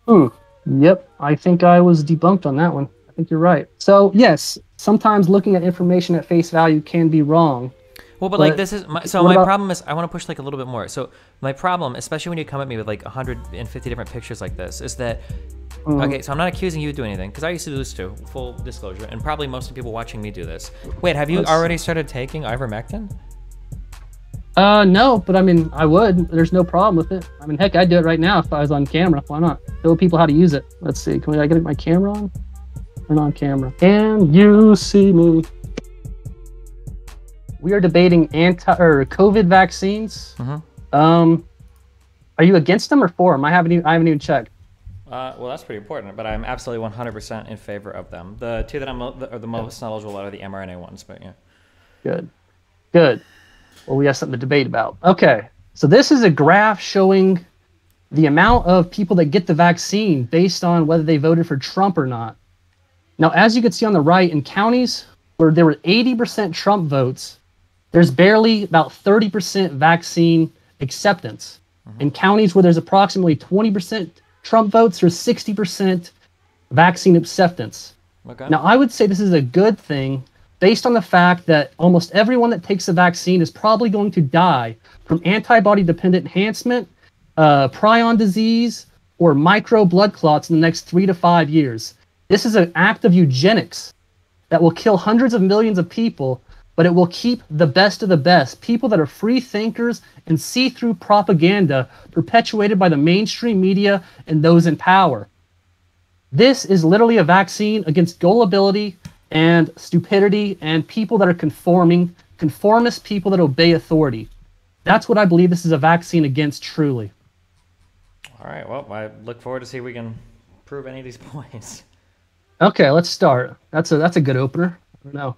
Hmm. Yep, I think I was debunked on that one. I think you're right. So yes, sometimes looking at information at face value can be wrong. Well, but like But this is what my about? problem is I want to push like a little bit more. So my problem, especially when you come at me with like 150 different pictures like this, is that okay, so I'm not accusing you of doing anything because I used to do this too, full disclosure, and probably most of the people watching me do this. Wait, have you already started taking ivermectin? No, but I mean, I would. There's no problem with it. I mean, heck, I'd do it right now if I was on camera. Why not? Show people how to use it. Let's see. Can I get my camera on? Turn on camera. Can you see me? We are debating COVID vaccines. Are you against them or for them? I haven't even checked. Well, that's pretty important, but I'm absolutely 100% in favor of them. The two that are the most knowledgeable are the mRNA ones, but yeah. Good. Good. Well, we have something to debate about. Okay. So this is a graph showing the amount of people that get the vaccine based on whether they voted for Trump or not. Now, as you can see on the right, in counties where there were 80% Trump votes, there's barely about 30% vaccine acceptance. In counties where there's approximately 20% Trump votes, there's 60% vaccine acceptance. Okay. Now, I would say this is a good thing based on the fact that almost everyone that takes the vaccine is probably going to die from antibody-dependent enhancement, prion disease, or micro blood clots in the next 3 to 5 years. This is an act of eugenics that will kill hundreds of millions of people, but it will keep the best of the best, people that are free thinkers and see through propaganda perpetuated by the mainstream media and those in power. This is literally a vaccine against gullibility and stupidity and people that are conformist people that obey authority. That's what I believe this is a vaccine against truly. All right, well, I look forward to see if we can prove any of these points. Okay, let's start. That's a good opener. I don't know.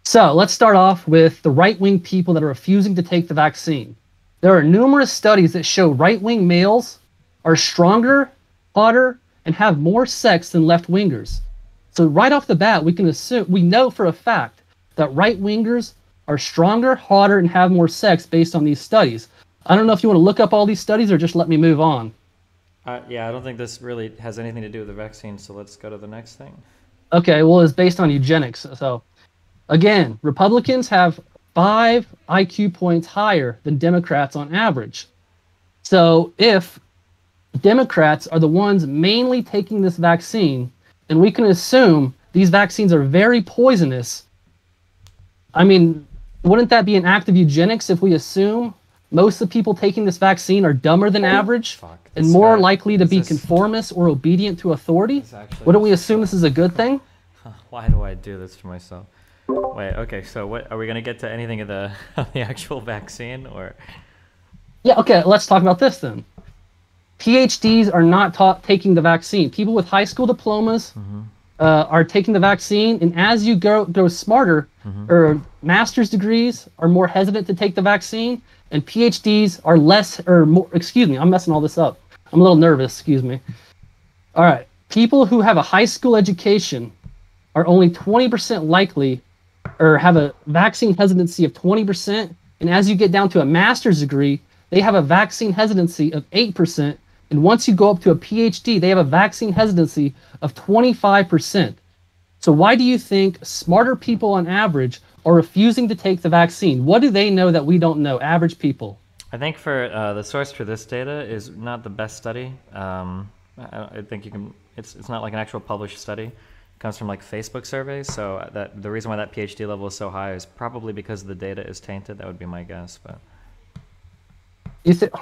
So let's start off with the right-wing people that are refusing to take the vaccine. There are numerous studies that show right-wing males are stronger, hotter, and have more sex than left-wingers. So right off the bat, we know for a fact that right-wingers are stronger, hotter, and have more sex based on these studies. I don't know if you want to look up all these studies or just let me move on. Yeah, I don't think this really has anything to do with the vaccine, so let's go to the next thing. Okay, well, it's based on eugenics. So, again, Republicans have 5 IQ points higher than Democrats on average. So if Democrats are the ones mainly taking this vaccine, and we can assume these vaccines are very poisonous, I mean, wouldn't that be an act of eugenics if we assume most of the people taking this vaccine are dumber than average and more likely to be conformist or obedient to authority? Wouldn't we assume this is a good thing? Why do I do this to myself? Wait, okay, so what are we going to get to anything of the actual vaccine or? Yeah, okay, let's talk about this then. PhDs are not taking the vaccine. People with high school diplomas are taking the vaccine, and as you grow smarter, or master's degrees are more hesitant to take the vaccine, and PhDs are less, or more, excuse me, I'm messing all this up. I'm a little nervous, excuse me. All right, people who have a high school education are only 20% likely, or have a vaccine hesitancy of 20%, and as you get down to a master's degree, they have a vaccine hesitancy of 8%, and once you go up to a PhD, they have a vaccine hesitancy of 25%. So why do you think smarter people on average are refusing to take the vaccine? What do they know that we don't know, average people? I think for the source for this data is not the best study. I think you can. It's not like an actual published study. It comes from like Facebook surveys. So that the reason why that PhD level is so high is probably because the data is tainted. That would be my guess. But you think?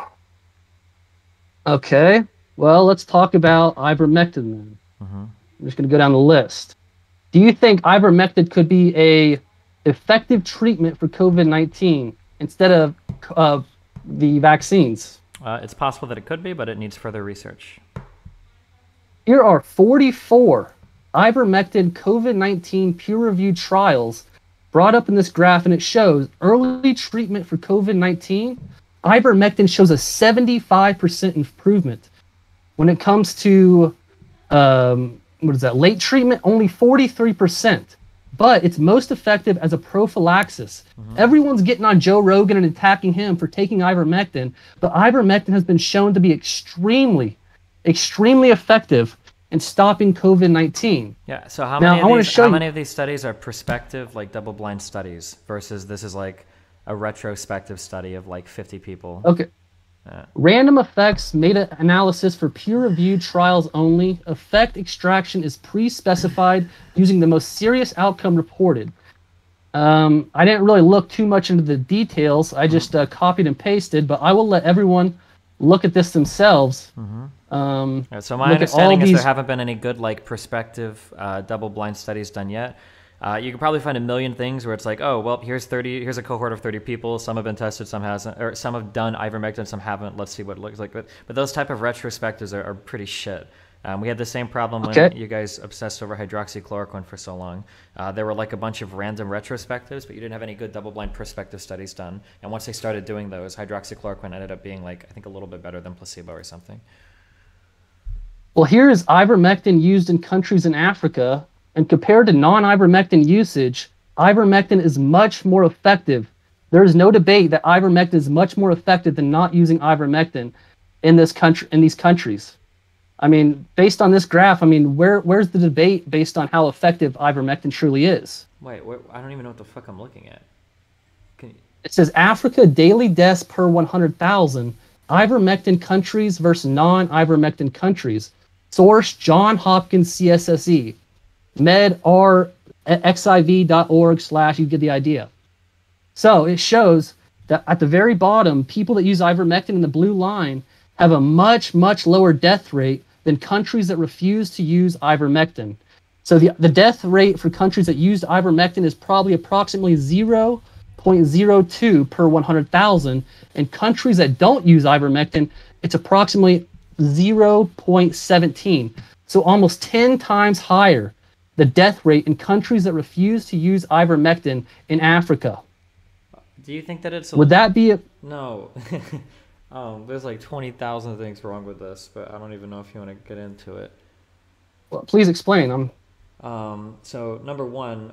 Okay. Well, let's talk about ivermectin then. I'm just going to go down the list. Do you think ivermectin could be a effective treatment for COVID-19 instead of the vaccines? It's possible that it could be, but it needs further research. Here are 44 ivermectin COVID-19 peer-reviewed trials brought up in this graph, and it shows early treatment for COVID-19. Ivermectin shows a 75% improvement. When it comes to late treatment, only 43%. But it's most effective as a prophylaxis. Everyone's getting on Joe Rogan and attacking him for taking ivermectin, but ivermectin has been shown to be extremely, extremely effective in stopping COVID-19. Yeah. So how Now, many I want of to these show how you. many of these studies are prospective, like double-blind studies, versus this is like a retrospective study of like 50 people? Okay. Random effects meta-analysis for peer-reviewed trials only. Effect extraction is pre-specified using the most serious outcome reported. I didn't really look too much into the details. I just copied and pasted, but I will let everyone look at this themselves. So my Look at all understanding is there these. haven't been any good like prospective double-blind studies done yet. You can probably find a million things where it's like, oh, well, here's a cohort of 30 people. Some have been tested, some hasn't, or some have done ivermectin, some haven't. Let's see what it looks like. But those type of retrospectives are pretty shit. We had the same problem when you guys obsessed over hydroxychloroquine for so long. There were like a bunch of random retrospectives, but you didn't have any good double-blind prospective studies done. And once they started doing those, hydroxychloroquine ended up being like, I think, a little bit better than placebo or something. Well, here is ivermectin used in countries in Africa, and compared to non-ivermectin usage, ivermectin is much more effective. There is no debate that ivermectin is much more effective than not using ivermectin in these countries. I mean, based on this graph, I mean, where's the debate based on how effective ivermectin truly is? Wait, I don't even know what the fuck I'm looking at. It says Africa daily deaths per 100,000, ivermectin countries versus non-ivermectin countries. Source, John Hopkins CSSE, medrxiv.org/ you get the idea. So it shows that at the very bottom, people that use ivermectin in the blue line have a much, much lower death rate than countries that refuse to use ivermectin. So the death rate for countries that used ivermectin is probably approximately 0.02 per 100,000. And countries that don't use ivermectin, it's approximately 0.17. So almost 10 times higher the death rate in countries that refuse to use ivermectin in Africa. Do you think that it's Would that be No. There's like 20,000 things wrong with this, but I don't even know if you want to get into it. Well, please explain. So number one,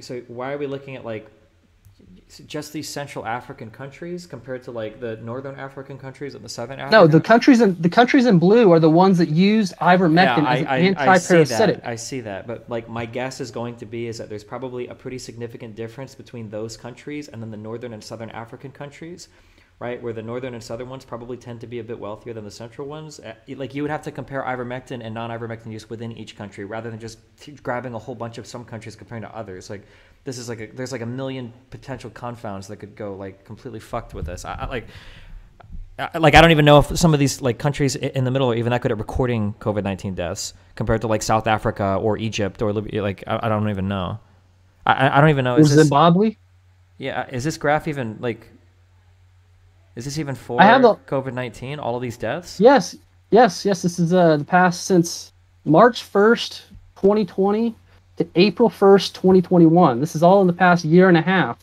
so why are we looking at like just these Central African countries compared to like the Northern African countries and the Southern African? No, the countries in blue are the ones that use ivermectin as an anti-parasitic. I see that, but like my guess is going to be is that there's probably a pretty significant difference between those countries and then the Northern and Southern African countries, right? Where the Northern and Southern ones probably tend to be a bit wealthier than the Central ones. Like you would have to compare ivermectin and non-ivermectin use within each country rather than just grabbing a whole bunch of some countries comparing to others. Like this is like there's like a million potential confounds that could go like completely fucked with this. I don't even know if some of these like countries in the middle are even that good at recording COVID-19 deaths compared to like South Africa or Egypt or Libya. Like I don't even know. I don't even know. Or Zimbabwe? Yeah, is this graph even like? Is this even for COVID-19? All of these deaths? Yes. This is the past since March 1st, 2020 to April 1st, 2021. This is all in the past year and a half.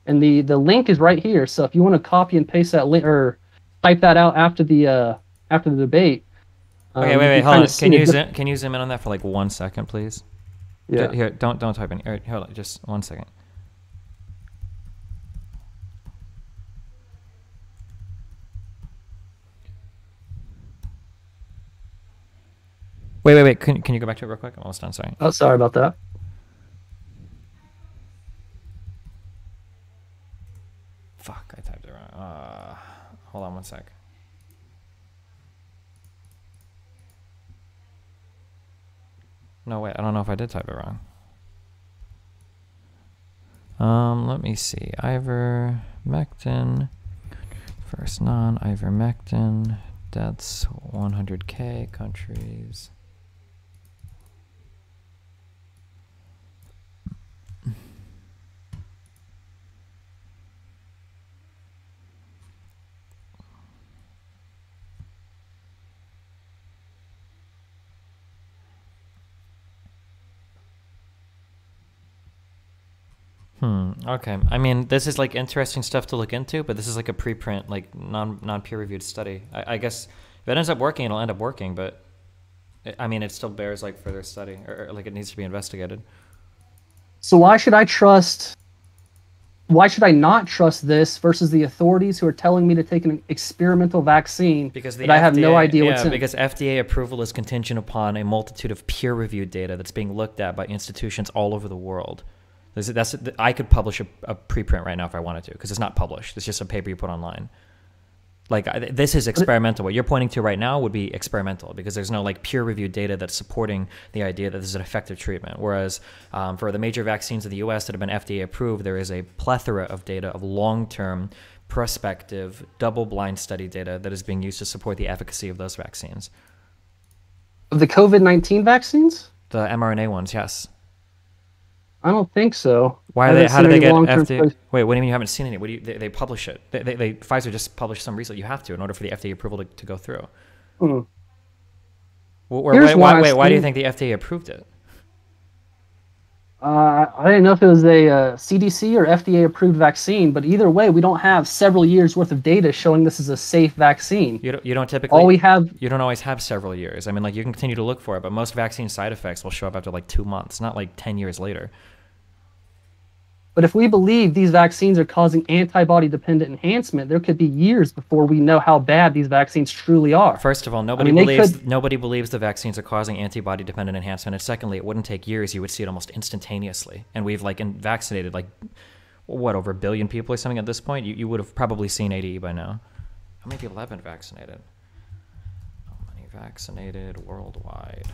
And the link is right here. So if you want to copy and paste that link or type that out after the debate. Okay, wait, hold on. Can you zoom in on that for like 1 second, please? Yeah. Here, don't type in. Here, hold on, just 1 second. Wait. Can you go back to it real quick? I'm almost done. Sorry. Oh, sorry about that. Fuck, I typed it wrong. Hold on 1 sec. No, wait. I don't know if I did type it wrong. Let me see. Ivermectin. First non-ivermectin. Deaths 100K countries. Okay. I mean, this is like interesting stuff to look into, but this is like a preprint, like non peer reviewed study. I guess if it ends up working, it'll end up working, but I mean, it still bears like further study or like it needs to be investigated. So why should I trust why should I not trust this versus the authorities who are telling me to take an experimental vaccine that I have no idea what's in? Because FDA approval is contingent upon a multitude of peer-reviewed data that's being looked at by institutions all over the world. I could publish a preprint right now if I wanted to, because it's not published. It's just a paper you put online. Like, this is experimental. What you're pointing to right now would be experimental, because there's no like peer-reviewed data that's supporting the idea that this is an effective treatment. Whereas for the major vaccines in the U.S. that have been FDA approved, there is a plethora of data of long-term, prospective, double-blind study data that is being used to support the efficacy of those vaccines. Of the COVID-19 vaccines? The mRNA ones, yes. I don't think so. Why are they? How do they get FDA? Wait, what do you mean you haven't seen any? What do you? They publish it. Pfizer just published some recently. You have to in order for the FDA approval to go through. Hmm. Why do you think the FDA approved it? I didn't know if it was a CDC or FDA approved vaccine, but either way, we don't have several years worth of data showing this is a safe vaccine. You don't typically. All we have. You don't always have several years. I mean, like, you can continue to look for it, but most vaccine side effects will show up after like 2 months, not like 10 years later. But if we believe these vaccines are causing antibody-dependent enhancement, there could be years before we know how bad these vaccines truly are. First of all, nobody believes the vaccines are causing antibody-dependent enhancement. And secondly, it wouldn't take years. You would see it almost instantaneously. And we've like vaccinated like, what, over 1 billion people or something at this point? You would have probably seen ADE by now. How many people have been vaccinated? How many vaccinated worldwide?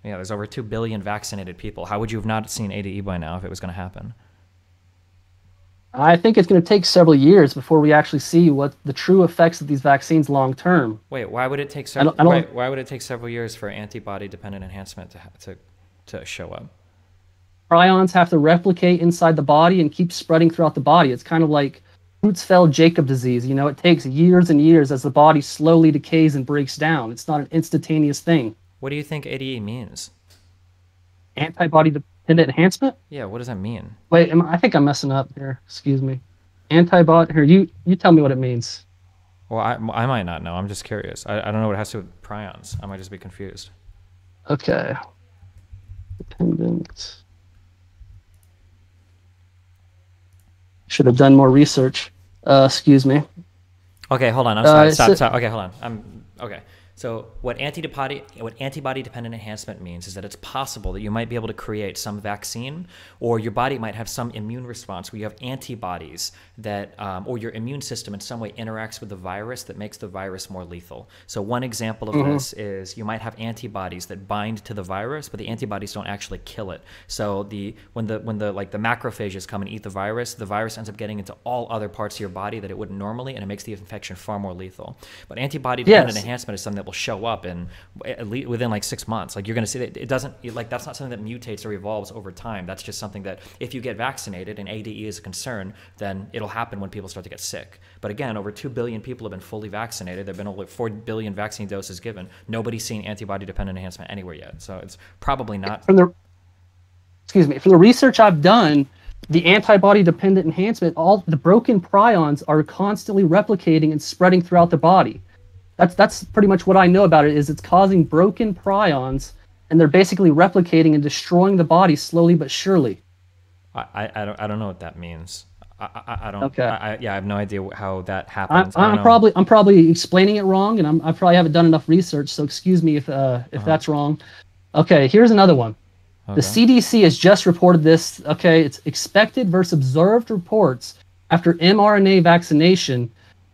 Yeah, there's over 2 billion vaccinated people. How would you have not seen ADE by now if it was going to happen? I think it's going to take several years before we actually see what the true effects of these vaccines long term. Wait, why would it take why would it take several years for antibody-dependent enhancement to show up? Prions have to replicate inside the body and keep spreading throughout the body. It's kind of like Creutzfeldt-Jakob disease. You know, it takes years and years as the body slowly decays and breaks down. It's not an instantaneous thing. What do you think ADE means? Antibody-dependent enhancement? Yeah, what does that mean? Wait, I think I'm messing up here. Excuse me. Antibody... Here, you tell me what it means. Well, I might not know. I'm just curious. I don't know what it has to do with prions. I might just be confused. Okay. Dependent... Should have done more research. Excuse me. Okay, hold on. I'm sorry. Stop. Okay, hold on. Okay. So what antibody-dependent enhancement means is that it's possible that you might be able to create some vaccine, or your body might have some immune response where you have antibodies that, or your immune system in some way interacts with the virus that makes the virus more lethal. So one example of this is you might have antibodies that bind to the virus, but the antibodies don't actually kill it. So when the macrophages come and eat the virus ends up getting into all other parts of your body that it wouldn't normally, and it makes the infection far more lethal. But antibody-dependent enhancement is something that will show up in at least within like 6 months. Like, you're going to see that it doesn't, like, that's not something that mutates or evolves over time. That's just something that if you get vaccinated and ADE is a concern, then it'll happen when people start to get sick. But again, over 2 billion people have been fully vaccinated. There have been over 4 billion vaccine doses given. Nobody's seen antibody-dependent enhancement anywhere yet. So it's probably not. From the research I've done, the antibody-dependent enhancement, all the broken prions are constantly replicating and spreading throughout the body. That's pretty much what I know about it. Is it's causing broken prions, and they're basically replicating and destroying the body slowly but surely. I don't know what that means. I don't. Okay. I have no idea how that happens. I'm probably explaining it wrong, and I probably haven't done enough research. So excuse me if that's wrong. Okay, here's another one. Okay. The CDC has just reported this. Okay, it's expected versus observed reports after mRNA vaccination,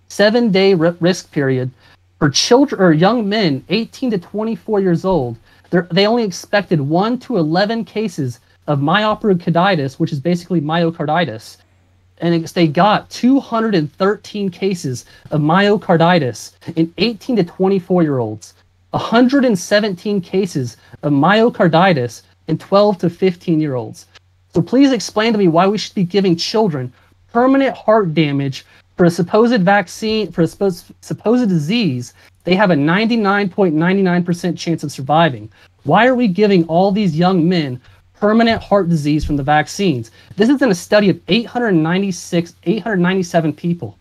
7-day risk period. For children or young men 18 to 24 years old, they only expected 1 to 11 cases of myocarditis, which is basically myocarditis. And they got 213 cases of myocarditis in 18 to 24-year-olds, 117 cases of myocarditis in 12 to 15-year-olds. So please explain to me why we should be giving children permanent heart damage for a supposed vaccine, for a supposed disease. They have a 99.99% chance of surviving. Why are we giving all these young men permanent heart disease from the vaccines? This is in a study of 897 people.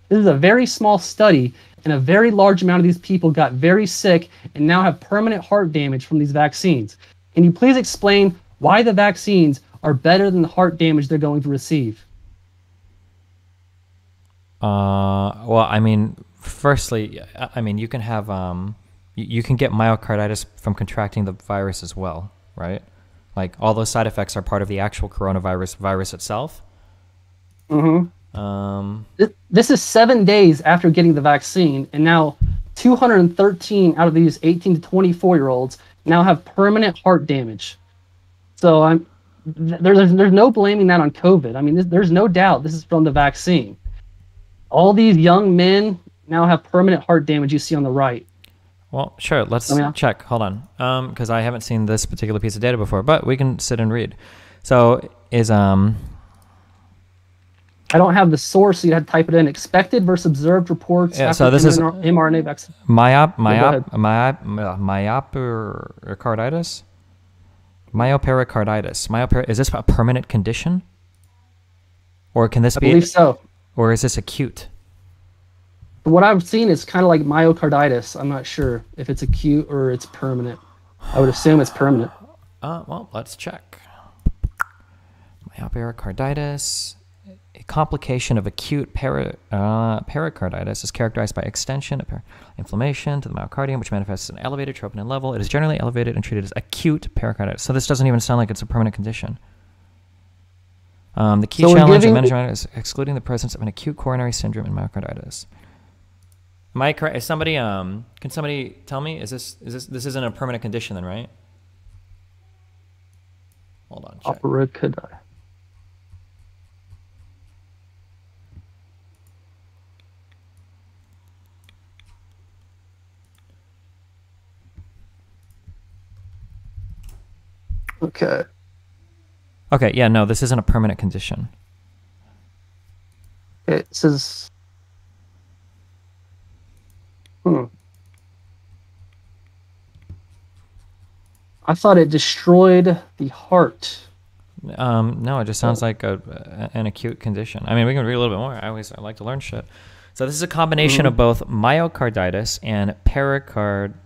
This is a very small study, and a very large amount of these people got very sick and now have permanent heart damage from these vaccines. Can you please explain why the vaccines are better than the heart damage they're going to receive? Well, I mean, firstly, I mean, you can have you can get myocarditis from contracting the virus as well, right? Like all those side effects are part of the actual coronavirus virus itself. This is 7 days after getting the vaccine, and now 213 out of these 18 to 24-year-olds now have permanent heart damage. So there's no blaming that on COVID. I mean, there's no doubt this is from the vaccine. All these young men now have permanent heart damage you see on the right. Well, sure. Let's check. Hold on. Because I haven't seen this particular piece of data before, but we can sit and read. So is I don't have the source, so you had to type it in. Expected versus observed reports. Yeah, so this is mRNA vaccine. Myopericarditis. Myopericarditis. Is this a permanent condition? Or can this be? I believe so. Or is this acute? What I've seen is kind of like myocarditis. I'm not sure if it's acute or it's permanent. I would assume it's permanent. Well, let's check. Myopericarditis. A complication of acute pericarditis is characterized by extension of inflammation to the myocardium, which manifests an elevated troponin level. It is generally elevated and treated as acute pericarditis. So this doesn't even sound like it's a permanent condition. The key challenge of management is excluding the presence of an acute coronary syndrome in myocarditis. Am I correct? Is somebody can somebody tell me? This isn't a permanent condition then, right? Hold on. Check. Pericarditis. Okay. Okay, yeah, no, this isn't a permanent condition. It says... I thought it destroyed the heart. No, it just sounds like an acute condition. I mean, we can read a little bit more. I like to learn shit. So this is a combination of both myocarditis and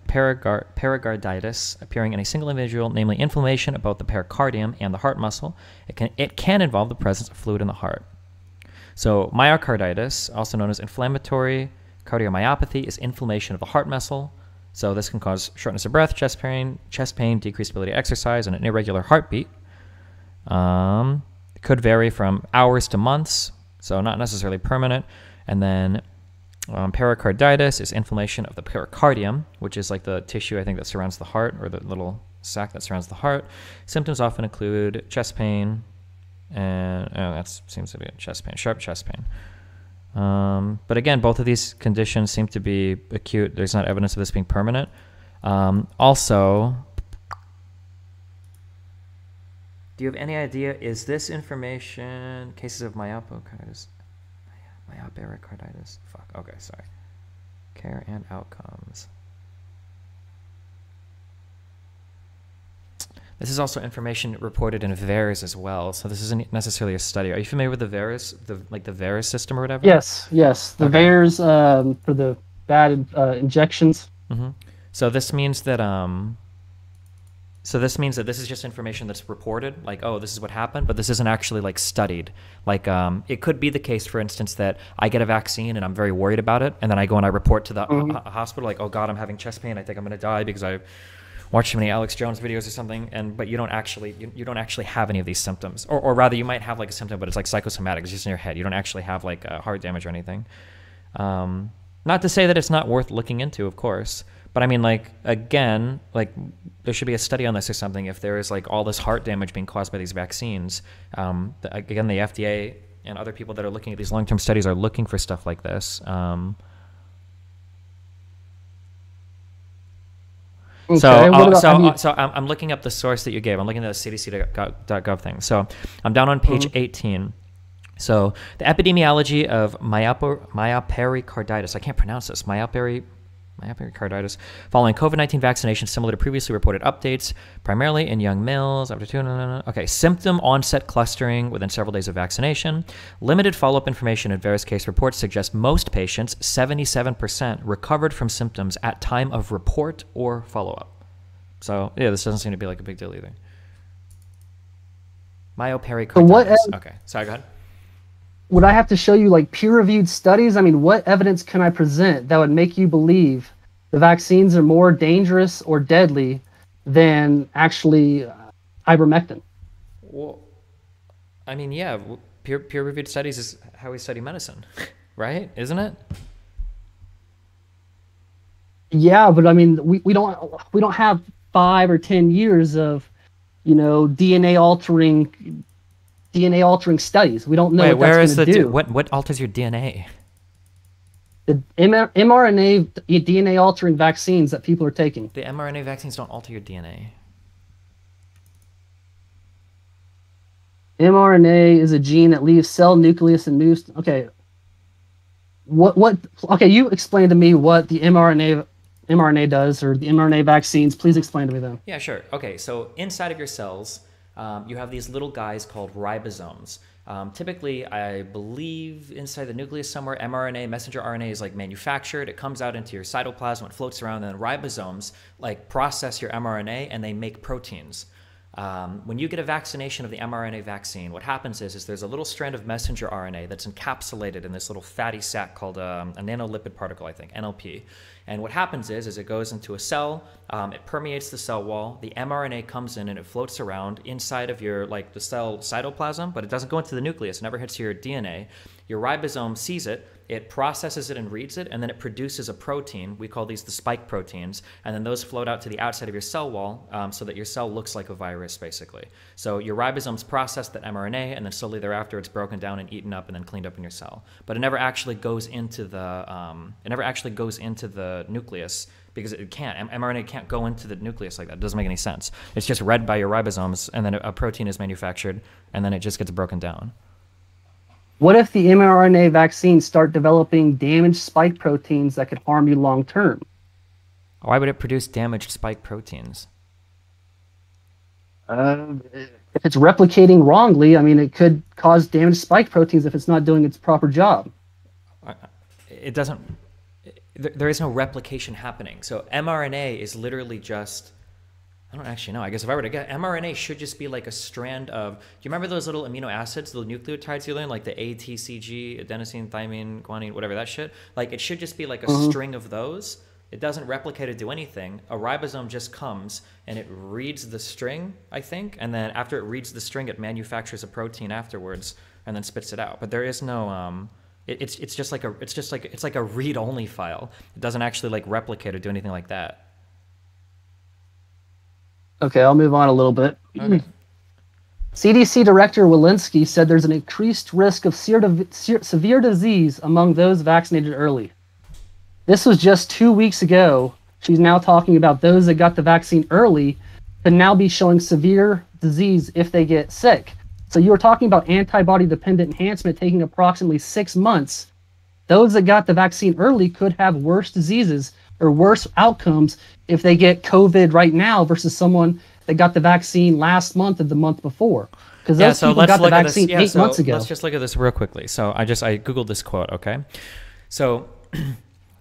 pericarditis appearing in a single individual, namely inflammation about the pericardium and the heart muscle. It can involve the presence of fluid in the heart. So myocarditis, also known as inflammatory cardiomyopathy, is inflammation of the heart muscle. So this can cause shortness of breath, chest pain, decreased ability to exercise, and an irregular heartbeat. It could vary from hours to months, so not necessarily permanent. And then pericarditis is inflammation of the pericardium, which is like the tissue, I think, that surrounds the heart, or the little sac that surrounds the heart. Symptoms often include chest pain, and that seems to be chest pain, sharp chest pain. But again, both of these conditions seem to be acute. There's not evidence of this being permanent. Also, do you have any idea, is this information cases of myopericarditis? Myopericarditis. Fuck. Okay, sorry. Care and outcomes. This is also information reported in VAERS as well, so this isn't necessarily a study. Are you familiar with the VAERS, the VAERS system or whatever? Yes. The VAERS for the bad injections. So this means that this is just information that's reported, like, oh, this is what happened, but this isn't actually like studied. Like, it could be the case, for instance, that I get a vaccine and I'm very worried about it, and then I go and I report to the hospital, like, oh God, I'm having chest pain. I think I'm gonna die because I watched too many Alex Jones videos or something. But you don't actually have any of these symptoms, or rather, you might have like a symptom, but it's like psychosomatic. It's just in your head. You don't actually have like heart damage or anything. Not to say that it's not worth looking into, of course. But I mean, like, again, like, there should be a study on this or something if there is, like, all this heart damage being caused by these vaccines. Again, the FDA and other people that are looking at these long-term studies are looking for stuff like this. So I'm looking up the source that you gave. I'm looking at the cdc.gov thing. So I'm down on page 18. So the epidemiology of myopericarditis. I can't pronounce this. Myopericarditis following COVID-19 vaccination, similar to previously reported updates, primarily in young males after symptom onset clustering within several days of vaccination. Limited follow-up information in various case reports suggest most patients, 77%, recovered from symptoms at time of report or follow-up. So yeah, this doesn't seem to be like a big deal either. Myopericarditis. what Okay, sorry, go ahead. would I have to show you like peer-reviewed studies? I mean, what evidence can I present that would make you believe the vaccines are more dangerous or deadly than actually ivermectin? Well, I mean, yeah, peer-reviewed studies is how we study medicine, right? Isn't it? Yeah, but I mean, we don't have 5 or 10 years of, DNA altering studies. We don't know Wait, what that's going to do. what alters your DNA? The mRNA DNA altering vaccines that people are taking. The mRNA vaccines don't alter your DNA. mRNA is a gene that leaves cell nucleus and moves. Okay. Okay, you explain to me what the mRNA does, or the mRNA vaccines. Please explain to me them. Yeah, sure. Okay, so inside of your cells, you have these little guys called ribosomes. Typically, I believe inside the nucleus somewhere, mRNA, messenger RNA is like manufactured. It comes out into your cytoplasm, it floats around, and then ribosomes like process your mRNA and they make proteins. When you get a vaccination of the mRNA vaccine, what happens is there's a little strand of messenger RNA that's encapsulated in this little fatty sac called a nanolipid particle, I think, NLP. And what happens is it goes into a cell, it permeates the cell wall, the mRNA comes in and it floats around inside of your, the cell cytoplasm, but it doesn't go into the nucleus, it never hits your DNA. Your ribosome sees it, it processes it and reads it, and then it produces a protein. We call these the spike proteins, and then those float out to the outside of your cell wall so that your cell looks like a virus, basically. So your ribosomes process that mRNA, and then slowly thereafter it's broken down and eaten up and then cleaned up in your cell. But it never actually goes into the nucleus, because it can't. mRNA can't go into the nucleus like that. It doesn't make any sense. It's just read by your ribosomes, and then a protein is manufactured, and then it just gets broken down. What if the mRNA vaccines start developing damaged spike proteins that could harm you long term? Why would it produce damaged spike proteins? If it's replicating wrongly, I mean, it could cause damaged spike proteins if it's not doing its proper job. It doesn't. There is no replication happening. So mRNA is literally just. I don't actually know. I guess if I were to get mRNA, should just be like a strand of. Do you remember those little amino acids, the nucleotides you learn, like the A, T, C, G, adenosine, thymine, guanine, whatever that shit? Like it should just be like a string of those. It doesn't replicate or do anything. A ribosome just comes and it reads the string, I think, and then after it reads the string, it manufactures a protein afterwards and then spits it out. But there is no. It's just like a read-only file. It doesn't actually like replicate or do anything like that. Okay, I'll move on a little bit. Okay. CDC Director Walensky said there's an increased risk of severe disease among those vaccinated early. This was just 2 weeks ago. She's now talking about those that got the vaccine early could now be showing severe disease if they get sick. So you were talking about antibody-dependent enhancement taking approximately 6 months. Those that got the vaccine early could have worse diseases or worse outcomes if they get COVID right now versus someone that got the vaccine last month or the month before. Because those people got the vaccine 8 months ago. Let's just look at this real quickly. So I Googled this quote, okay? So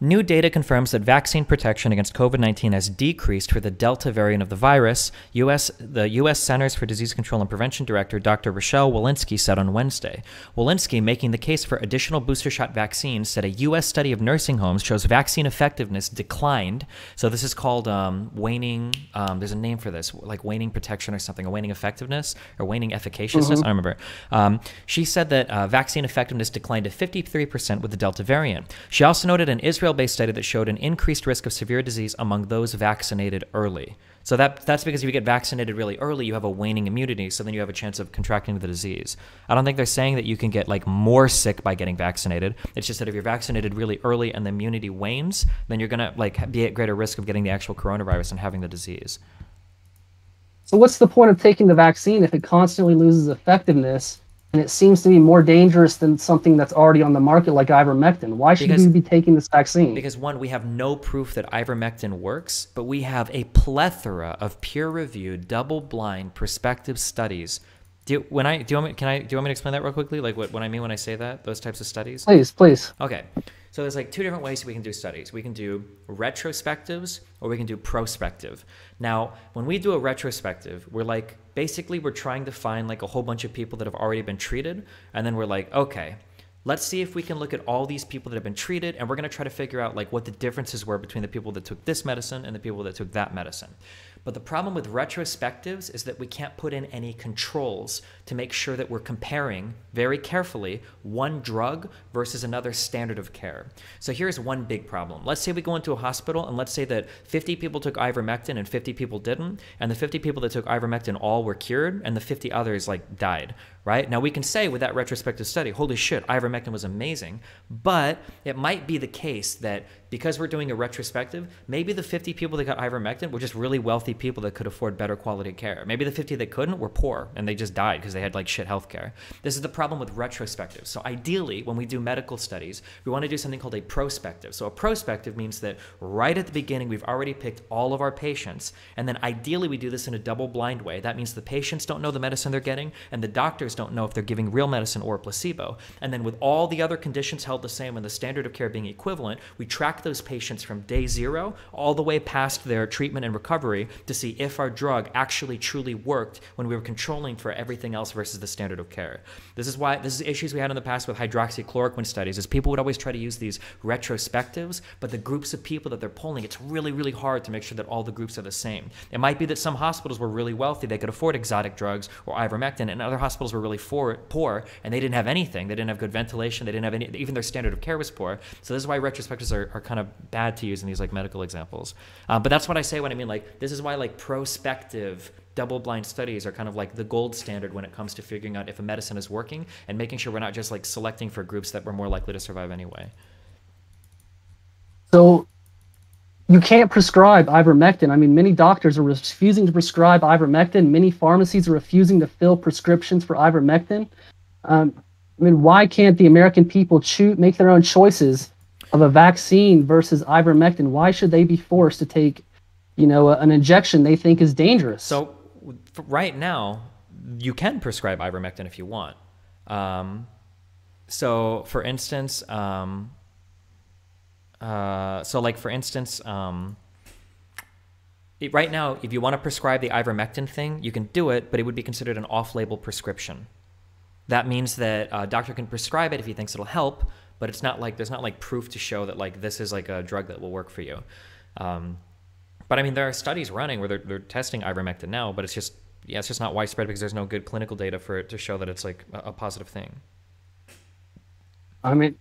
new data confirms that vaccine protection against COVID-19 has decreased for the Delta variant of the virus, the U.S. Centers for Disease Control and Prevention Director Dr. Rochelle Walensky said on Wednesday. Walensky, making the case for additional booster shot vaccines, said a U.S. study of nursing homes shows vaccine effectiveness declined. So this is called waning, there's a name for this, like waning protection or something, or waning effectiveness, or waning efficaciousness, I don't remember. She said that vaccine effectiveness declined to 53% with the Delta variant. She also noted an Israel-based study that showed an increased risk of severe disease among those vaccinated early. So that's because if you get vaccinated really early, you have a waning immunity, so then you have a chance of contracting the disease. I don't think they're saying that you can get like more sick by getting vaccinated. It's just that if you're vaccinated really early and the immunity wanes, then you're gonna like be at greater risk of getting the actual coronavirus and having the disease. So what's the point of taking the vaccine if it constantly loses effectiveness and it seems to be more dangerous than something that's already on the market like ivermectin? Why should we be taking this vaccine? Because one, we have no proof that ivermectin works, but we have a plethora of peer-reviewed, double-blind, prospective studies. Do you want me to explain that real quickly? Like what I mean when I say that, those types of studies? Please. Okay. So there's like two different ways we can do studies. We can do retrospectives or we can do prospective. Now, when we do a retrospective, we're like, basically we're trying to find like a whole bunch of people that have already been treated. And then we're like, okay, let's see if we can look at all these people that have been treated, and we're going to try to figure out like what the differences were between the people that took this medicine and the people that took that medicine. But the problem with retrospectives is that we can't put in any controls to make sure that we're comparing very carefully one drug versus another standard of care. So here's one big problem. Let's say we go into a hospital and let's say that 50 people took ivermectin and 50 people didn't, and the 50 people that took ivermectin all were cured and the 50 others like died, right? Now we can say with that retrospective study, holy shit, ivermectin was amazing, but it might be the case that because we're doing a retrospective, maybe the 50 people that got ivermectin were just really wealthy people that could afford better quality care. Maybe the 50 that couldn't were poor and they just died because they had like shit healthcare. This is the problem with retrospective. So ideally, when we do medical studies, we want to do something called a prospective. So a prospective means that right at the beginning, we've already picked all of our patients. And then ideally, we do this in a double-blind way. That means the patients don't know the medicine they're getting and the doctors don't know if they're giving real medicine or a placebo. And then with all the other conditions held the same and the standard of care being equivalent, we track those patients from day 0 all the way past their treatment and recovery to see if our drug actually truly worked when we were controlling for everything else versus the standard of care. This is issues we had in the past with hydroxychloroquine studies, is people would always try to use these retrospectives, but the groups of people that they're polling, it's really, really hard to make sure that all the groups are the same. It might be that some hospitals were really wealthy, they could afford exotic drugs or ivermectin, and other hospitals were really poor and they didn't have anything. They didn't have good ventilation, they didn't have any, even their standard of care was poor. So this is why retrospectives are kind of bad to use in these like medical examples. But that's what I say when I mean like, this is why like prospective double-blind studies are kind of like the gold standard when it comes to figuring out if a medicine is working and making sure we're not just like selecting for groups that were more likely to survive anyway. So you can't prescribe ivermectin. I mean, many doctors are refusing to prescribe ivermectin. Many pharmacies are refusing to fill prescriptions for ivermectin. I mean, why can't the American people make their own choices of a vaccine versus ivermectin? Why should they be forced to take, you know, an injection they think is dangerous? So right now, you can prescribe ivermectin if you want. So for instance, right now, if you want to prescribe the ivermectin thing, you can do it, but it would be considered an off-label prescription. That means that a doctor can prescribe it if he thinks it'll help, but it's not like, there's not like proof to show that like this is like a drug that will work for you. But I mean, there are studies running where they're testing ivermectin now, but it's just, yeah, it's just not widespread because there's no good clinical data for it to show that it's like a positive thing. I mean,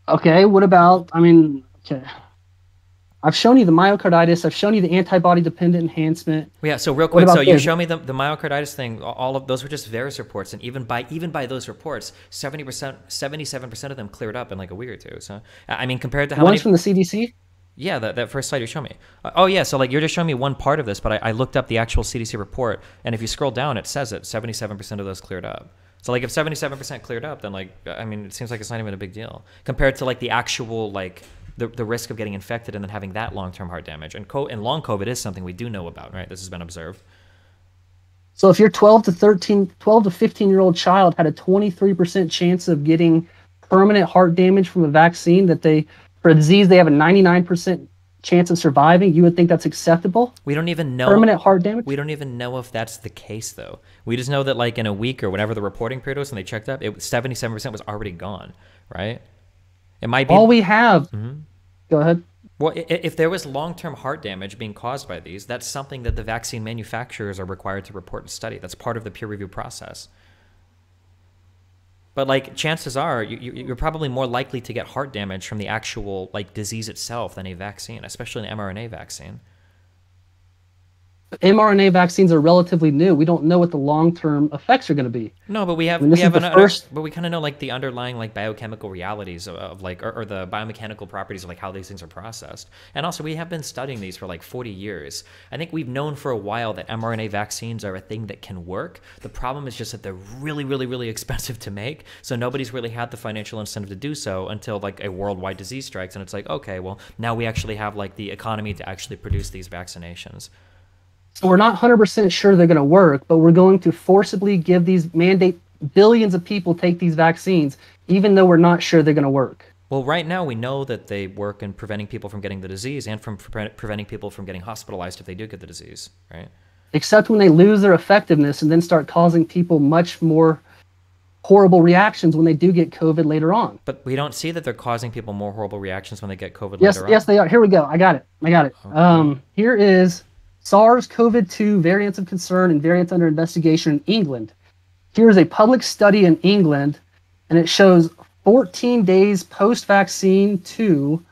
okay, what about, I mean, okay. I've shown you the myocarditis. I've shown you the antibody-dependent enhancement. Yeah, so real quick, so you show me the myocarditis thing. All of those were just VAERS reports, and even by those reports, 77% of them cleared up in like a week or two. So I mean, compared to how many from the CDC? Yeah, that first slide you show me. Oh yeah, so like you're just showing me one part of this, but I looked up the actual CDC report, and if you scroll down, it says it 77% of those cleared up. So like if 77% cleared up, then like I mean, it seems like it's not even a big deal compared to like the actual like. The risk of getting infected and then having that long-term heart damage. And long COVID is something we do know about, right? This has been observed. So if your 12 to 15-year-old child had a 23% chance of getting permanent heart damage from a vaccine for a disease they have a 99% chance of surviving, you would think that's acceptable? We don't even know. Permanent heart damage? We don't even know if that's the case, though. We just know that like in a week or whenever the reporting period was and they checked up, 77% was already gone, right? It might be... All we have... Mm-hmm. Go ahead. Well, if there was long-term heart damage being caused by these, that's something that the vaccine manufacturers are required to report and study. That's part of the peer review process. But like chances are, you're probably more likely to get heart damage from the actual like disease itself than a vaccine, especially an mRNA vaccine. mRNA vaccines are relatively new. We don't know what the long-term effects are going to be. No, but we kind of know like the underlying like biochemical realities of like, or the biomechanical properties of like how these things are processed. And also we have been studying these for like 40 years. I think we've known for a while that mRNA vaccines are a thing that can work. The problem is just that they're really, really, really expensive to make. So nobody's really had the financial incentive to do so until like a worldwide disease strikes. And it's like, okay, well now we actually have like the economy to actually produce these vaccinations. So we're not 100% sure they're going to work, but we're going to forcibly mandate billions of people take these vaccines, even though we're not sure they're going to work. Well, right now we know that they work in preventing people from getting the disease and from preventing people from getting hospitalized if they do get the disease, right? Except when they lose their effectiveness and then start causing people much more horrible reactions when they do get COVID later on. But we don't see that they're causing people more horrible reactions when they get COVID Yes, later on. yes, they are. Here we go. I got it. Okay. Here is SARS-CoV-2 variants of concern and variants under investigation in England. Here's a public study in England, and it shows 14 days post-vaccine to,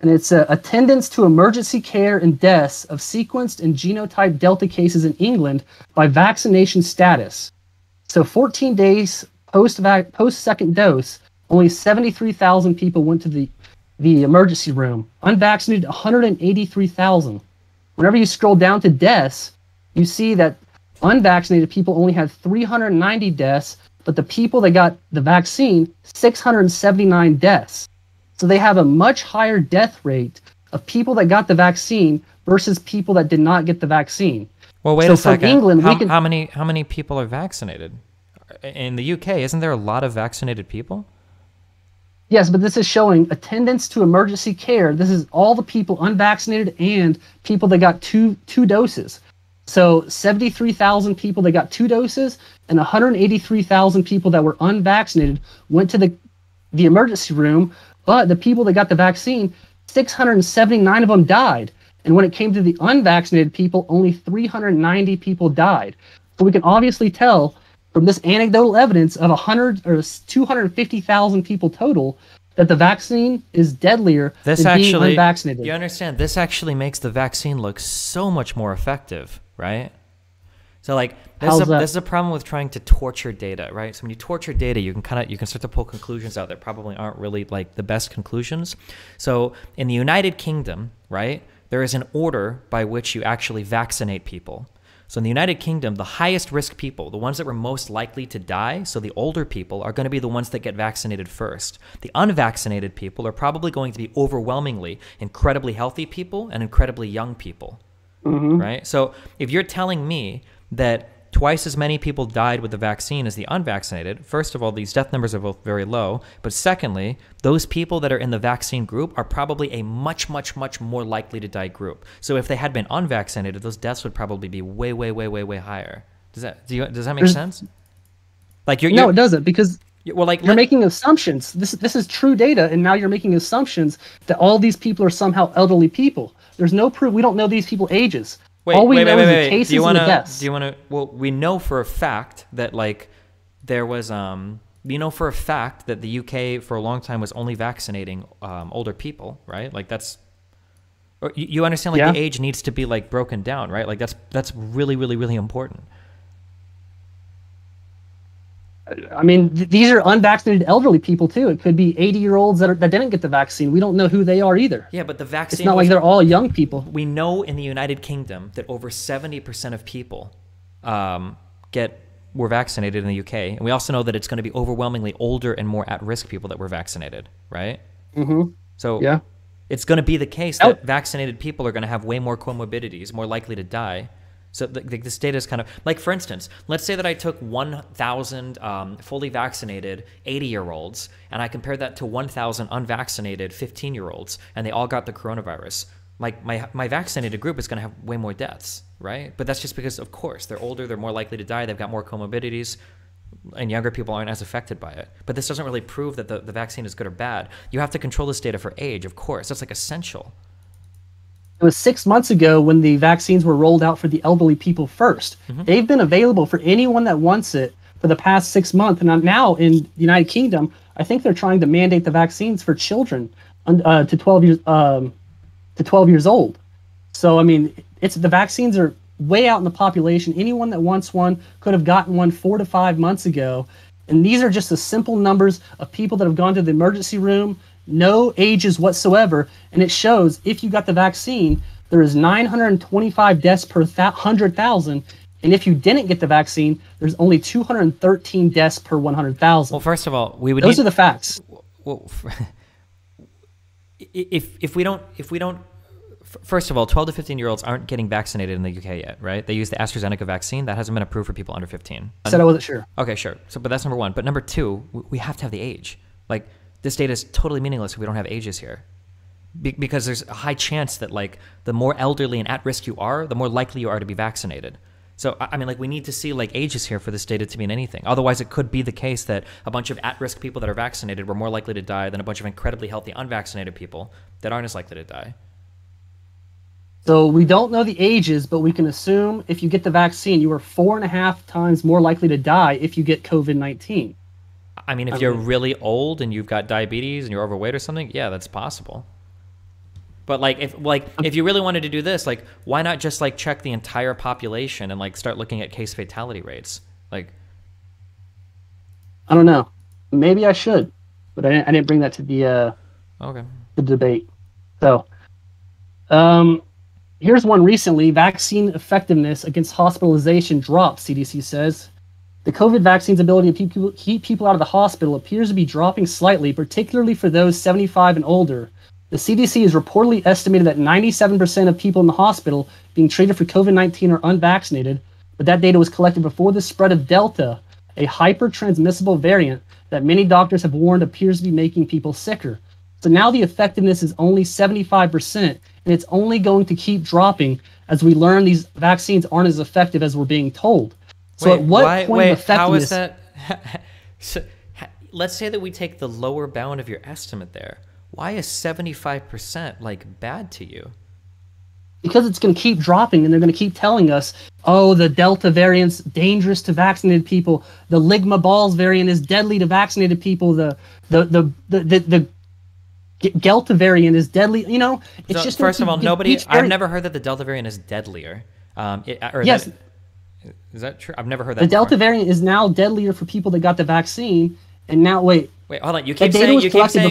and it's attendance to emergency care and deaths of sequenced and genotyped Delta cases in England by vaccination status. So 14 days post-second dose, only 73,000 people went to the emergency room. Unvaccinated, 183,000. Whenever you scroll down to deaths, you see that unvaccinated people only had 390 deaths, but the people that got the vaccine, 679 deaths. So they have a much higher death rate of people that got the vaccine versus people that did not get the vaccine. Well, wait a second. England, how many people are vaccinated? In the UK, isn't there a lot of vaccinated people? Yes, but this is showing attendance to emergency care. This is all the people unvaccinated and people that got two doses. So 73,000 people that got 2 doses and 183,000 people that were unvaccinated went to the emergency room, but the people that got the vaccine, 679 of them died. And when it came to the unvaccinated people, only 390 people died. So we can obviously tell from this anecdotal evidence of 100 or 250,000 people total that the vaccine is deadlier than being unvaccinated. You understand, this actually makes the vaccine look so much more effective, right? So like, this is a problem with trying to torture data, right? So when you torture data, you can start to pull conclusions out that probably aren't really like the best conclusions. So in the United Kingdom, right, there is an order by which you actually vaccinate people. So in the United Kingdom, the highest risk people, the ones that were most likely to die, so the older people, are going to be the ones that get vaccinated first. The unvaccinated people are probably going to be overwhelmingly incredibly healthy people and incredibly young people, right? So if you're telling me that twice as many people died with the vaccine as the unvaccinated, first of all, these death numbers are both very low. But secondly, those people that are in the vaccine group are probably a much, much, much more likely to die group. So if they had been unvaccinated, those deaths would probably be way, way, way, way, way higher. Does that make sense? Like no, it doesn't, because well, like you're making assumptions. This is true data, and now you're making assumptions that all these people are somehow elderly people. There's no proof. We don't know these people's ages. All we know is the cases and the deaths. Do you want to? Well, we know for a fact that like there was we know for a fact that the UK for a long time was only vaccinating older people, right? Like that's, or you understand, like the age needs to be like broken down, right? Like that's really, really, really important. I mean, these are unvaccinated elderly people too. It could be 80-year-olds that didn't get the vaccine. We don't know who they are either. Yeah, but the vaccine... It's not like they're all young people. We know in the United Kingdom that over 70% of people were vaccinated in the UK. And we also know that it's going to be overwhelmingly older and more at-risk people that were vaccinated, right? So it's going to be the case that vaccinated people are going to have way more comorbidities, more likely to die. So this data is kind of like, for instance, let's say that I took 1,000 fully vaccinated 80-year-olds and I compared that to 1,000 unvaccinated 15-year-olds, and they all got the coronavirus. Like my vaccinated group is going to have way more deaths, right? But that's just because, of course, they're older, they're more likely to die, they've got more comorbidities, and younger people aren't as affected by it. But this doesn't really prove that the vaccine is good or bad. You have to control this data for age, of course. That's like essential. It was 6 months ago when the vaccines were rolled out for the elderly people first. They've been available for anyone that wants it for the past 6 months. And now in the United Kingdom, I think they're trying to mandate the vaccines for children to 12 years old. So, I mean, the vaccines are way out in the population. Anyone that wants one could have gotten one 4 to 5 months ago. And these are just the simple numbers of people that have gone to the emergency room, no ages whatsoever, and it shows if you got the vaccine, there is 925 deaths per 100,000, and if you didn't get the vaccine, there's only 213 deaths per 100,000. Well, first of all, those are the facts. Well, if we don't, first of all, 12 to 15-year-olds aren't getting vaccinated in the UK yet, right? They use the AstraZeneca vaccine that hasn't been approved for people under 15. I said I wasn't sure. Okay, sure. So, but that's number one. But number two, we have to have the age, like. This data is totally meaningless if we don't have ages here. Because there's a high chance that like the more elderly and at risk you are, the more likely you are to be vaccinated. So, I mean, like, we need to see like ages here for this data to mean anything. Otherwise, it could be the case that a bunch of at-risk people that are vaccinated were more likely to die than a bunch of incredibly healthy unvaccinated people that aren't as likely to die. So we don't know the ages, but we can assume if you get the vaccine, you are 4.5 times more likely to die if you get COVID-19. I mean, if you're really old and you've got diabetes and you're overweight or something, yeah, that's possible. But like if you really wanted to do this, like why not just like check the entire population and like start looking at case fatality rates? Like, I don't know. Maybe I should, but I didn't bring that to the debate. So, here's one recently: vaccine effectiveness against hospitalization drops. CDC says the COVID vaccine's ability to keep people out of the hospital appears to be dropping slightly, particularly for those 75 and older. The CDC has reportedly estimated that 97% of people in the hospital being treated for COVID-19 are unvaccinated, but that data was collected before the spread of Delta, a hyper-transmissible variant that many doctors have warned appears to be making people sicker. So now the effectiveness is only 75%, and it's only going to keep dropping as we learn these vaccines aren't as effective as we're being told. So at what point of effectiveness... How is that... So, let's say that we take the lower bound of your estimate there. Why is 75% like bad to you? Because it's going to keep dropping, and they're going to keep telling us, oh, the Delta variant's dangerous to vaccinated people. The Ligma balls variant is deadly to vaccinated people. The Delta variant is deadly. You know, it's so just first of all, I've never heard that the Delta variant is deadlier. Yes. Is that true? I've never heard that. The Delta variant is now deadlier for people that got the vaccine, and now wait, hold on. You keep saying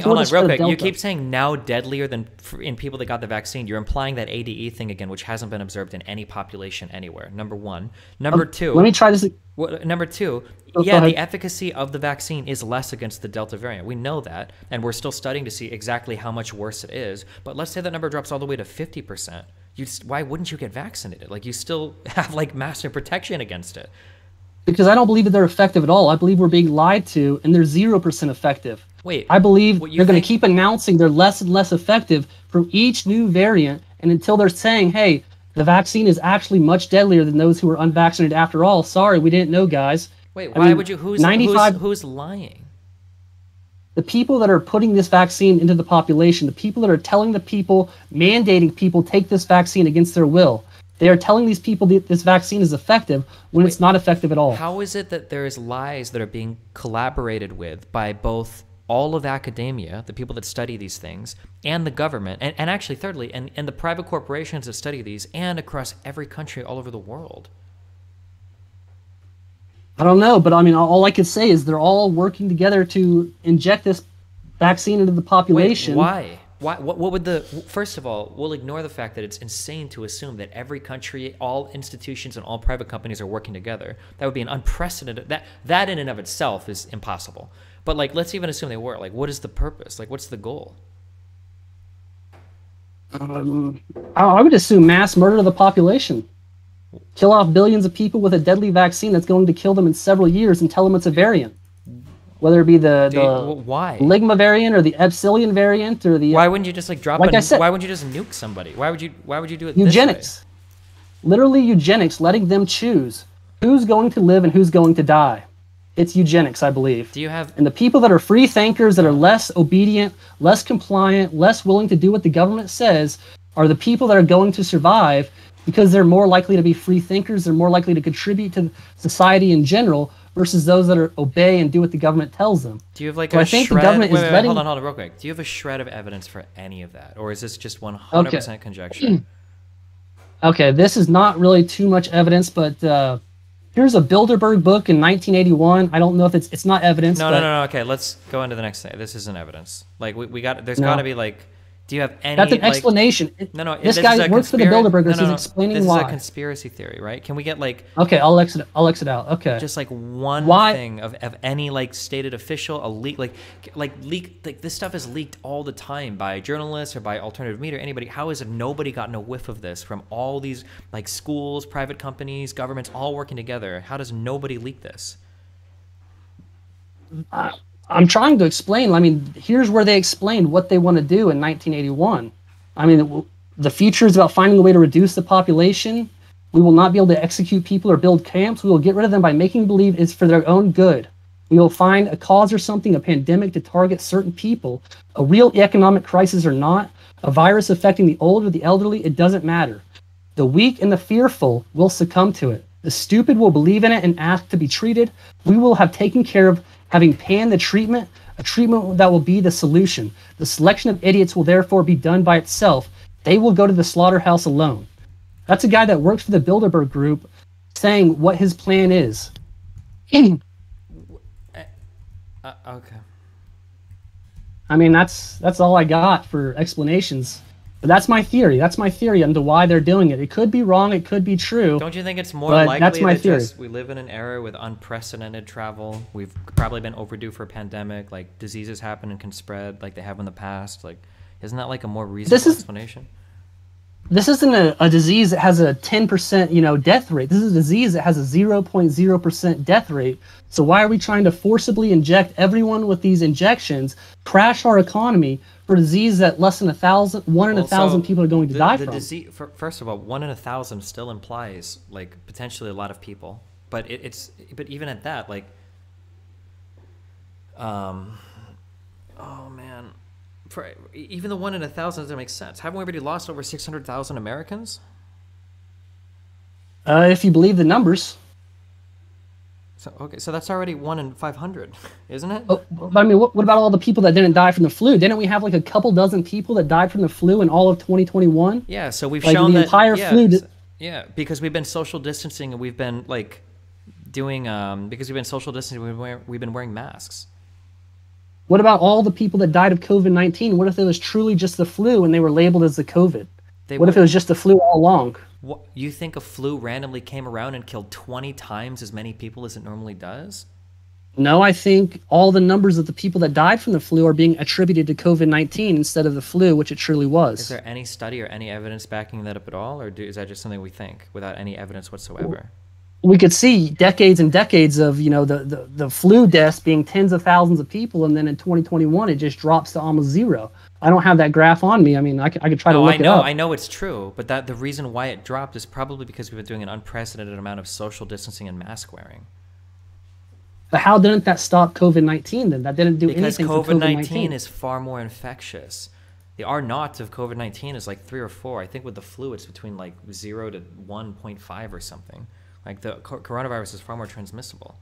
hold on, real quick. You keep saying now deadlier than in people that got the vaccine. You're implying that ADE thing again, which hasn't been observed in any population anywhere. Number one. Number two. Let me try this. Number two. The efficacy of the vaccine is less against the Delta variant. We know that, and we're still studying to see exactly how much worse it is. But let's say that number drops all the way to 50%. Why wouldn't you get vaccinated? Like, you still have like massive protection against it. Because I don't believe that they're effective at all. I believe we're being lied to, and they're 0% effective. Wait, I believe they're going to keep announcing they're less and less effective from each new variant, and until they're saying, hey, the vaccine is actually much deadlier than those who are unvaccinated after all. Sorry, we didn't know, guys. Wait, why would you? Who's lying? The people that are putting this vaccine into the population, the people that are telling the people, mandating people take this vaccine against their will. They are telling these people that this vaccine is effective when it's not effective at all. How is it that there is lies that are being collaborated with by both all of academia, the people that study these things, and the government, and actually, thirdly, and the private corporations that study these, and across every country all over the world? I don't know, but I mean, all I can say is they're all working together to inject this vaccine into the population. Wait, why? What would the... First of all, we'll ignore the fact that it's insane to assume that every country, all institutions, and all private companies are working together. That would be an unprecedented... That in and of itself is impossible. But, like, let's even assume they were. Like, what is the purpose? Like, what's the goal? I would assume mass murder of the population. Kill off billions of people with a deadly vaccine that's going to kill them in several years and tell them it's a variant. Whether it be the Ligma variant or the Epsilon variant or the... Why wouldn't you just, like, why wouldn't you just nuke somebody? Why would you do it eugenics. This way? Literally eugenics, letting them choose who's going to live and who's going to die. It's eugenics, I believe. And the people that are free thinkers, that are less obedient, less compliant, less willing to do what the government says, are the people that are going to survive because they're more likely to be free thinkers, they're more likely to contribute to society in general, versus those that obey and do what the government tells them. Do you have like so a I think shred? The government is letting... Hold on, real quick. Do you have a shred of evidence for any of that, or is this just 100% conjecture? Okay, this is not really too much evidence, but here's a Bilderberg book in 1981. I don't know if it's not evidence. No. Okay, let's go into the next thing. This isn't evidence. Like there's got to be like. Do you have any... That's an explanation. No. This guy works for the Bilderbergers. He's explaining why. This is a conspiracy theory, right? Can we get like... Okay, I'll exit out. Okay. Just like one thing of any like stated official, a leak, like this stuff is leaked all the time by journalists or by alternative media or anybody. How has nobody gotten a whiff of this from all these like schools, private companies, governments all working together? How does nobody leak this? I'm trying to explain. I mean, here's where they explained what they want to do in 1981. I mean, the future is about finding a way to reduce the population. We will not be able to execute people or build camps. We will get rid of them by making believe it's for their own good. We will find a cause or something, a pandemic to target certain people, a real economic crisis or not, a virus affecting the old or the elderly, it doesn't matter. The weak and the fearful will succumb to it. The stupid will believe in it and ask to be treated. We will have taken care of having panned the treatment, a treatment that will be the solution. The selection of idiots will therefore be done by itself. They will go to the slaughterhouse alone. That's a guy that works for the Bilderberg Group saying what his plan is. Okay. I mean, that's all I got for explanations. But that's my theory. That's my theory into why they're doing it. It could be wrong. It could be true. Don't you think it's more likely that's my that theory. just we live in an era with unprecedented travel? We've probably been overdue for a pandemic. Like, diseases happen and can spread like they have in the past. Like, isn't that like a more reasonable explanation? This isn't a disease that has a 10%, death rate. This is a disease that has a 0.0% death rate. So why are we trying to forcibly inject everyone with these injections, crash our economy for a disease that less than 1 in 1,000 people are going to die from? Disease, first of all, 1 in 1,000 still implies like potentially a lot of people. But but even at that, like, oh man. Even the 1 in 1,000 doesn't make sense. Haven't we already lost over 600,000 Americans? If you believe the numbers. So that's already 1 in 500, isn't it? But I mean, what about all the people that didn't die from the flu? Didn't we have like a couple dozen people that died from the flu in all of 2021? Yeah, so we've like shown the that entire flu. Yeah, because we've been social distancing and we've been like doing because we've been social distancing, we've been wearing masks. What about all the people that died of COVID-19? What if it was truly just the flu and they were labeled as the COVID? What if it was just the flu all along? What, you think a flu randomly came around and killed 20 times as many people as it normally does? No, I think all the numbers of the people that died from the flu are being attributed to COVID-19 instead of the flu, which it truly was. Is there any study or any evidence backing that up at all? Or is that just something we think without any evidence whatsoever? We could see decades and decades of, the flu deaths being tens of thousands of people, and then in 2021 it just drops to almost zero. I don't have that graph on me. I mean, I could try to look it up. I know it's true, but the reason why it dropped is probably because we've been doing an unprecedented amount of social distancing and mask wearing. But how didn't that stop COVID-19 then? That didn't do anything for COVID-19 COVID-19. Because COVID-19 is far more infectious. The R0 of COVID-19 is like 3 or 4. I think with the flu it's between like 0 to 1.5 or something. Like the coronavirus is far more transmissible.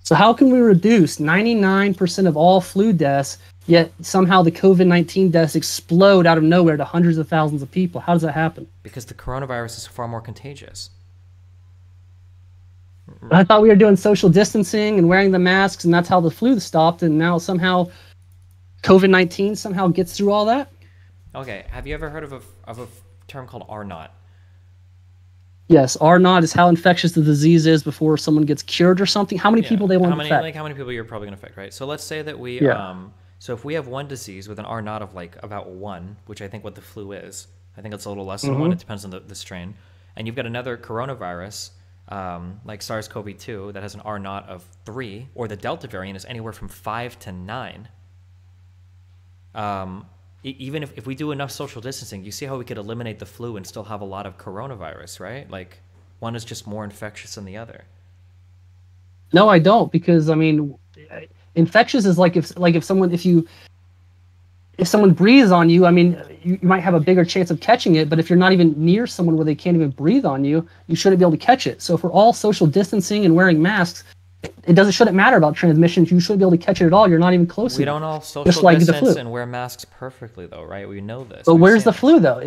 So how can we reduce 99% of all flu deaths, yet somehow the COVID-19 deaths explode out of nowhere to hundreds of thousands of people? How does that happen? Because the coronavirus is far more contagious. I thought we were doing social distancing and wearing the masks, and that's how the flu stopped, and now somehow COVID-19 somehow gets through all that? Okay, have you ever heard of a term called R0? Yes, R0 is how infectious the disease is before someone gets cured or something. How many people they want to affect? Like how many people you're probably going to affect, right? So let's say that we, so if we have one disease with an R0 of like about 1, which I think what the flu is, I think it's a little less than 1. It depends on the strain. And you've got another coronavirus, like SARS-CoV-2, that has an R0 of 3, or the Delta variant is anywhere from 5 to 9. Even if we do enough social distancing, you see how we could eliminate the flu and still have a lot of coronavirus, right? Like, one is just more infectious than the other. No, I don't, because I mean, infectious is like if someone breathes on you, I mean, you might have a bigger chance of catching it, but if you're not even near someone where they can't even breathe on you, you shouldn't be able to catch it. So if we're all social distancing and wearing masks, it shouldn't matter about transmission. You shouldn't be able to catch it at all. You're not even close enough. We don't all social distance and wear masks perfectly, though, right? We know this. But where's the flu, though?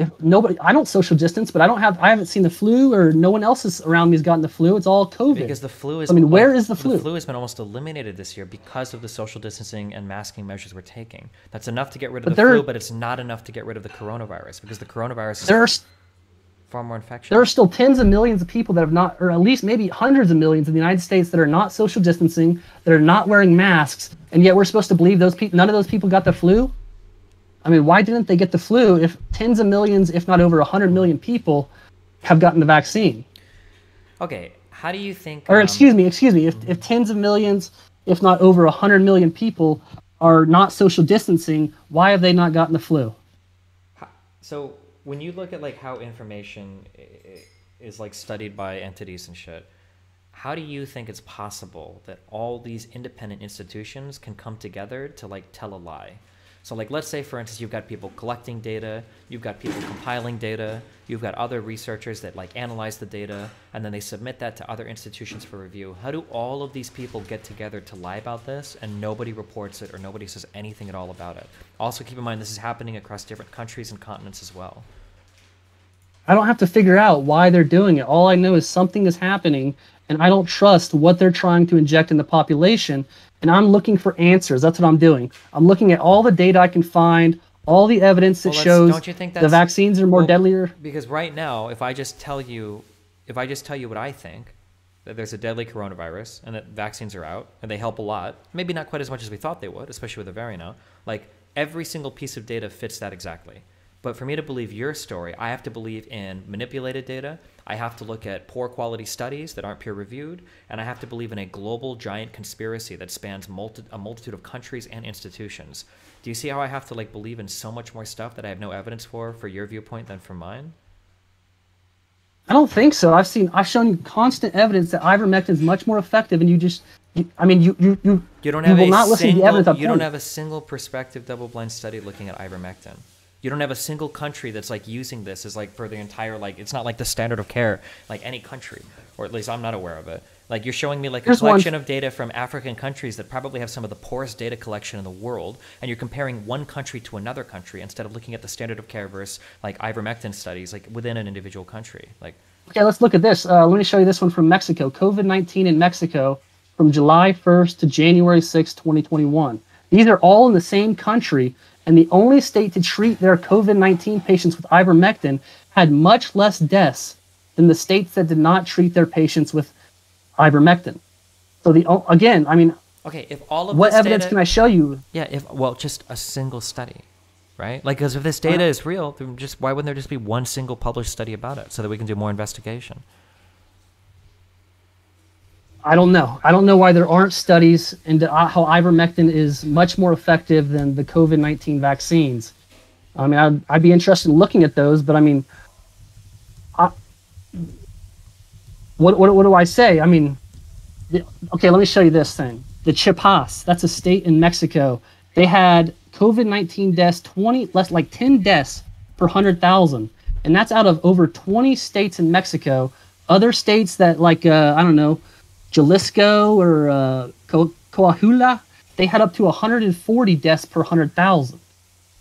I don't social distance, but I haven't seen the flu, or no one else around me has gotten the flu. It's all COVID. Because the flu is. Where is the flu? The flu has been almost eliminated this year because of the social distancing and masking measures we're taking. That's enough to get rid of the flu, but it's not enough to get rid of the coronavirus, because the coronavirus is far more infectious. There are still tens of millions of people that have not, or at least maybe hundreds of millions in the United States that are not social distancing, that are not wearing masks, and yet we're supposed to believe none of those people got the flu? I mean, why didn't they get the flu if tens of millions, if not over 100 million people have gotten the vaccine? Okay, how do you think... Or excuse me, if tens of millions if not over 100 million people, are not social distancing, why have they not gotten the flu? So when you look at like how information is like studied by entities and shit, how do you think it's possible that all these independent institutions can come together to like tell a lie? So like, let's say for instance, you've got people collecting data, you've got people compiling data, you've got other researchers that like analyze the data, and then they submit that to other institutions for review. How do all of these people get together to lie about this and nobody reports it or nobody says anything at all about it? Also keep in mind, this is happening across different countries and continents as well. I don't have to figure out why they're doing it. All I know is something is happening, and I don't trust what they're trying to inject in the population, and I'm looking for answers. That's what I'm doing. I'm looking at all the data I can find, all the evidence that shows don't you think the vaccines are more deadlier. Because right now, if I just tell you what I think, that there's a deadly coronavirus and that vaccines are out and they help a lot, maybe not quite as much as we thought they would, especially with the variant now, like every single piece of data fits that exactly. But for me to believe your story, I have to believe in manipulated data. I have to look at poor quality studies that aren't peer reviewed. And I have to believe in a global giant conspiracy that spans a multitude of countries and institutions. Do you see how I have to like believe in so much more stuff that I have no evidence for your viewpoint than for mine? I don't think so. I've shown you constant evidence that ivermectin is much more effective, and you will not listen to the evidence. You don't have a single prospective double-blind study looking at ivermectin. You don't have a single country that's like using this as like for the entire, like, it's not like the standard of care, like any country, or at least I'm not aware of it. Like you're showing me like a collection of data from African countries that probably have some of the poorest data collection in the world, and you're comparing one country to another country instead of looking at the standard of care versus like ivermectin studies like within an individual country. Like, okay, let's look at this. Let me show you this one from Mexico. COVID-19 in Mexico from July 1st to January 6th, 2021. These are all in the same country, and the only state to treat their COVID-19 patients with ivermectin had much less deaths than the states that did not treat their patients with ivermectin. So again, I mean, okay, if all of what this evidence data, can I show you? Yeah, just a single study, right? Like, because if this data is real, then why wouldn't there just be one single published study about it so that we can do more investigation? I don't know. I don't know why there aren't studies into how ivermectin is much more effective than the COVID-19 vaccines. I mean, I'd be interested in looking at those, but I mean, what do I say? I mean, okay, let me show you this thing. The Chiapas, that's a state in Mexico. They had COVID-19 deaths, 10 deaths per 100,000. And that's out of over 20 states in Mexico. Other states that like, I don't know, Jalisco or Coahuila, they had up to 140 deaths per 100,000.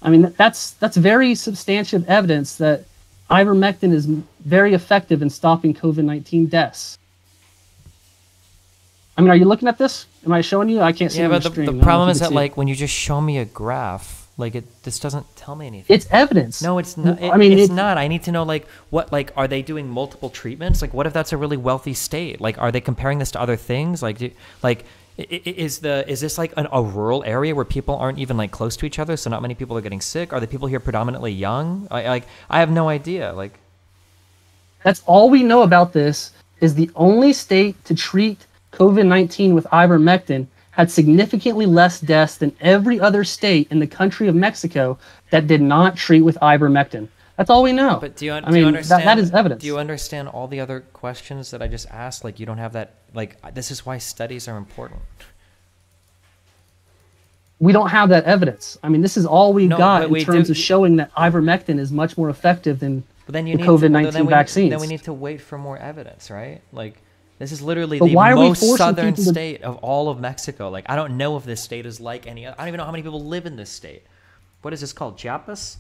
I mean, that's very substantive evidence that ivermectin is very effective in stopping COVID-19 deaths. I mean, are you looking at this? Am I showing you? I can't see. Yeah, but the problem is that like when you just show me a graph, like this doesn't tell me anything. It's evidence. No, it's not. I mean, it's not. I need to know like what, like, are they doing multiple treatments? Like, what if that's a really wealthy state? Like, are they comparing this to other things? Like, is this like a rural area where people aren't even like close to each other, so not many people are getting sick? Are the people here predominantly young? I have no idea. Like, that's all we know about this is the only state to treat COVID-19 with ivermectin had significantly less deaths than every other state in the country of Mexico that did not treat with ivermectin. That's all we know. But do you understand? That is evidence. Do you understand all the other questions that I just asked? Like, you don't have that. Like, this is why studies are important. We don't have that evidence. I mean, this is all we got in terms of showing that ivermectin is much more effective than the COVID-19 vaccines. Then we need to wait for more evidence, right? Like, this is literally the most southern state of all of Mexico. Like, I don't know if this state is like any other. I don't even know how many people live in this state. What is this called? Chiapas?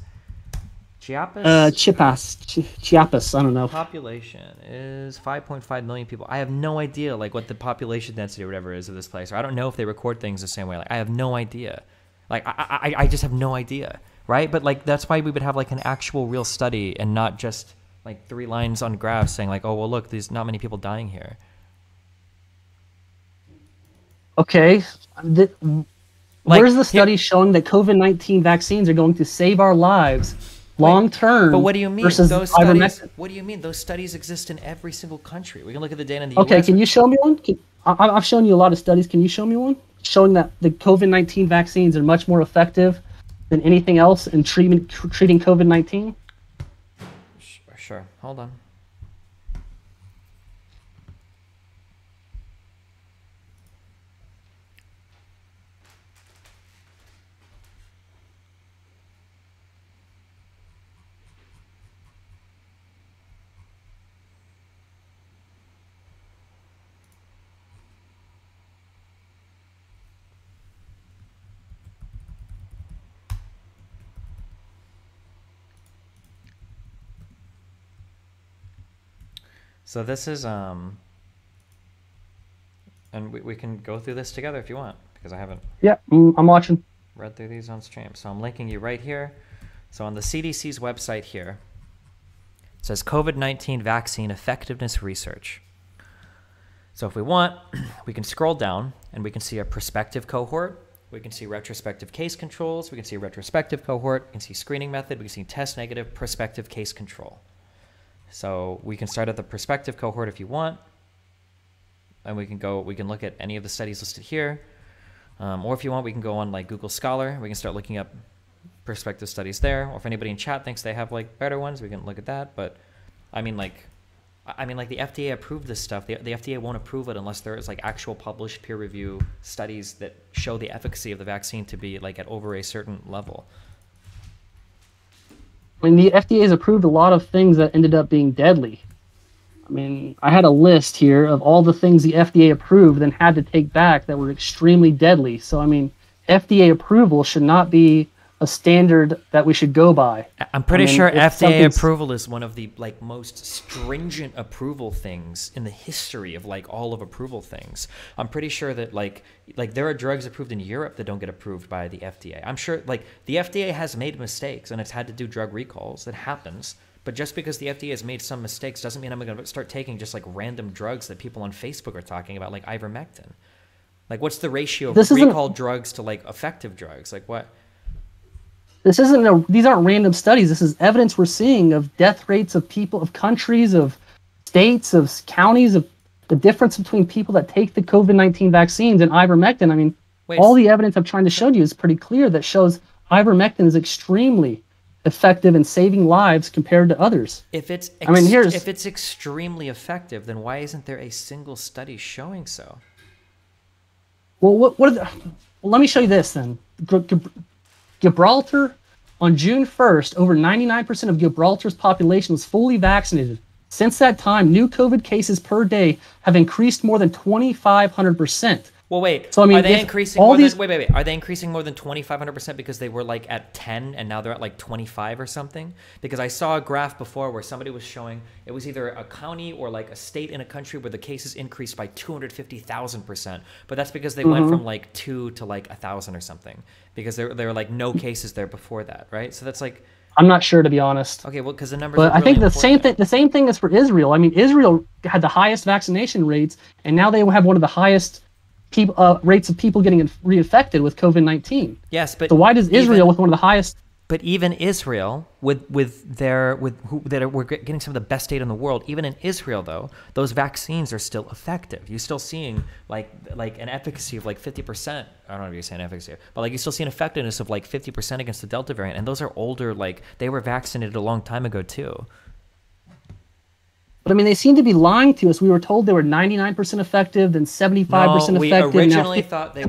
Chiapas. I don't know. Population is 5.5 million people. I have no idea, like, what the population density or whatever is of this place. Or I don't know if they record things the same way. Like, I have no idea. Like, I just have no idea, right? But, like, that's why we would have, like, an actual real study and not just, like, 3 lines on graphs saying, like, oh, well, look, there's not many people dying here. Okay. Where's the study showing that COVID-19 vaccines are going to save our lives long term? But what do you mean? Those studies, what do you mean? Those studies exist in every single country. We can look at the data in the US. Okay, can you show me one? I've shown you a lot of studies. Can you show me one? showing that the COVID-19 vaccines are much more effective than anything else in treating COVID-19? Sure. Hold on. So this is and we can go through this together if you want, because I haven't. Yeah, I'm watching. Read through these on stream. So I'm linking you right here. So on the CDC's website here, it says COVID-19 vaccine effectiveness research. So if we want, we can scroll down and we can see a prospective cohort. We can see retrospective case controls. We can see a retrospective cohort. We can see screening method. We can see test negative prospective case control. So we can start at the prospective cohort if you want. And we can look at any of the studies listed here. Or if you want, we can go on like Google Scholar. We can start looking up prospective studies there. Or if anybody in chat thinks they have like better ones, we can look at that. But I mean like the FDA approved this stuff. The FDA won't approve it unless there is like actual published peer review studies that show the efficacy of the vaccine to be like at over a certain level. I mean, the FDA has approved a lot of things that ended up being deadly. I mean, I had a list here of all the things the FDA approved and had to take back that were extremely deadly. So, I mean, FDA approval should not be a standard that we should go by. I'm pretty sure FDA approval is one of the like most stringent approval things in the history of like all of approval things. I'm pretty sure that like there are drugs approved in Europe that don't get approved by the FDA. I'm sure like the FDA has made mistakes and it's had to do drug recalls. That happens. But just because the FDA has made some mistakes doesn't mean I'm going to start taking just like random drugs that people on Facebook are talking about, like ivermectin. Like what's the ratio of recalled drugs to like effective drugs? Like what? These aren't random studies. This is evidence we're seeing of death rates of people, of countries, of states, of counties, of the difference between people that take the COVID-19 vaccines and ivermectin. I mean, all the evidence I'm trying to show you is pretty clear that shows ivermectin is extremely effective in saving lives compared to others. If it's extremely effective, then why isn't there a single study showing so? Well, let me show you this then. Gibraltar, on June 1st, over 99% of Gibraltar's population was fully vaccinated. Since that time, new COVID cases per day have increased more than 2,500%. Well, wait. So I mean, are they increasing more than, wait. Are they increasing more than 2,500% because they were like at 10 and now they're at like 25 or something? Because I saw a graph before where somebody was showing it was either a county or like a state in a country where the cases increased by 250,000%. But that's because they went from like 2 to like 1,000 or something. Because there were like no cases there before that, right? So that's like. I'm not sure, to be honest. Okay, well, because the numbers. But are really I think the same thing is for Israel. I mean, Israel had the highest vaccination rates, and now they have one of the highest rates of people getting reinfected with COVID-19. Yes, but so why does Israel, with one of the highest? But even Israel, we're getting some of the best data in the world. Even in Israel, though, those vaccines are still effective. You're still seeing like an efficacy of like 50%. I don't know if you're saying efficacy, but like you still see an effectiveness of like 50% against the Delta variant, and those are older. Like they were vaccinated a long time ago too. But I mean, they seem to be lying to us. We were told they were 99% effective, then 75% effective. We originally thought they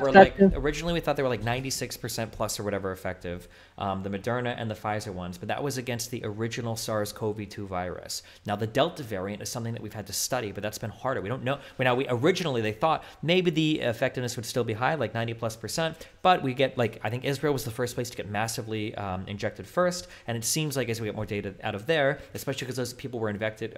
were like 96% plus or whatever effective. The Moderna and the Pfizer ones, but that was against the original SARS-CoV-2 virus. Now the Delta variant is something that we've had to study, but that's been harder. We don't know. Originally they thought maybe the effectiveness would still be high, like 90+%, but we get like I think Israel was the first place to get massively injected first, and it seems like as we get more data out of there, especially because those people were injected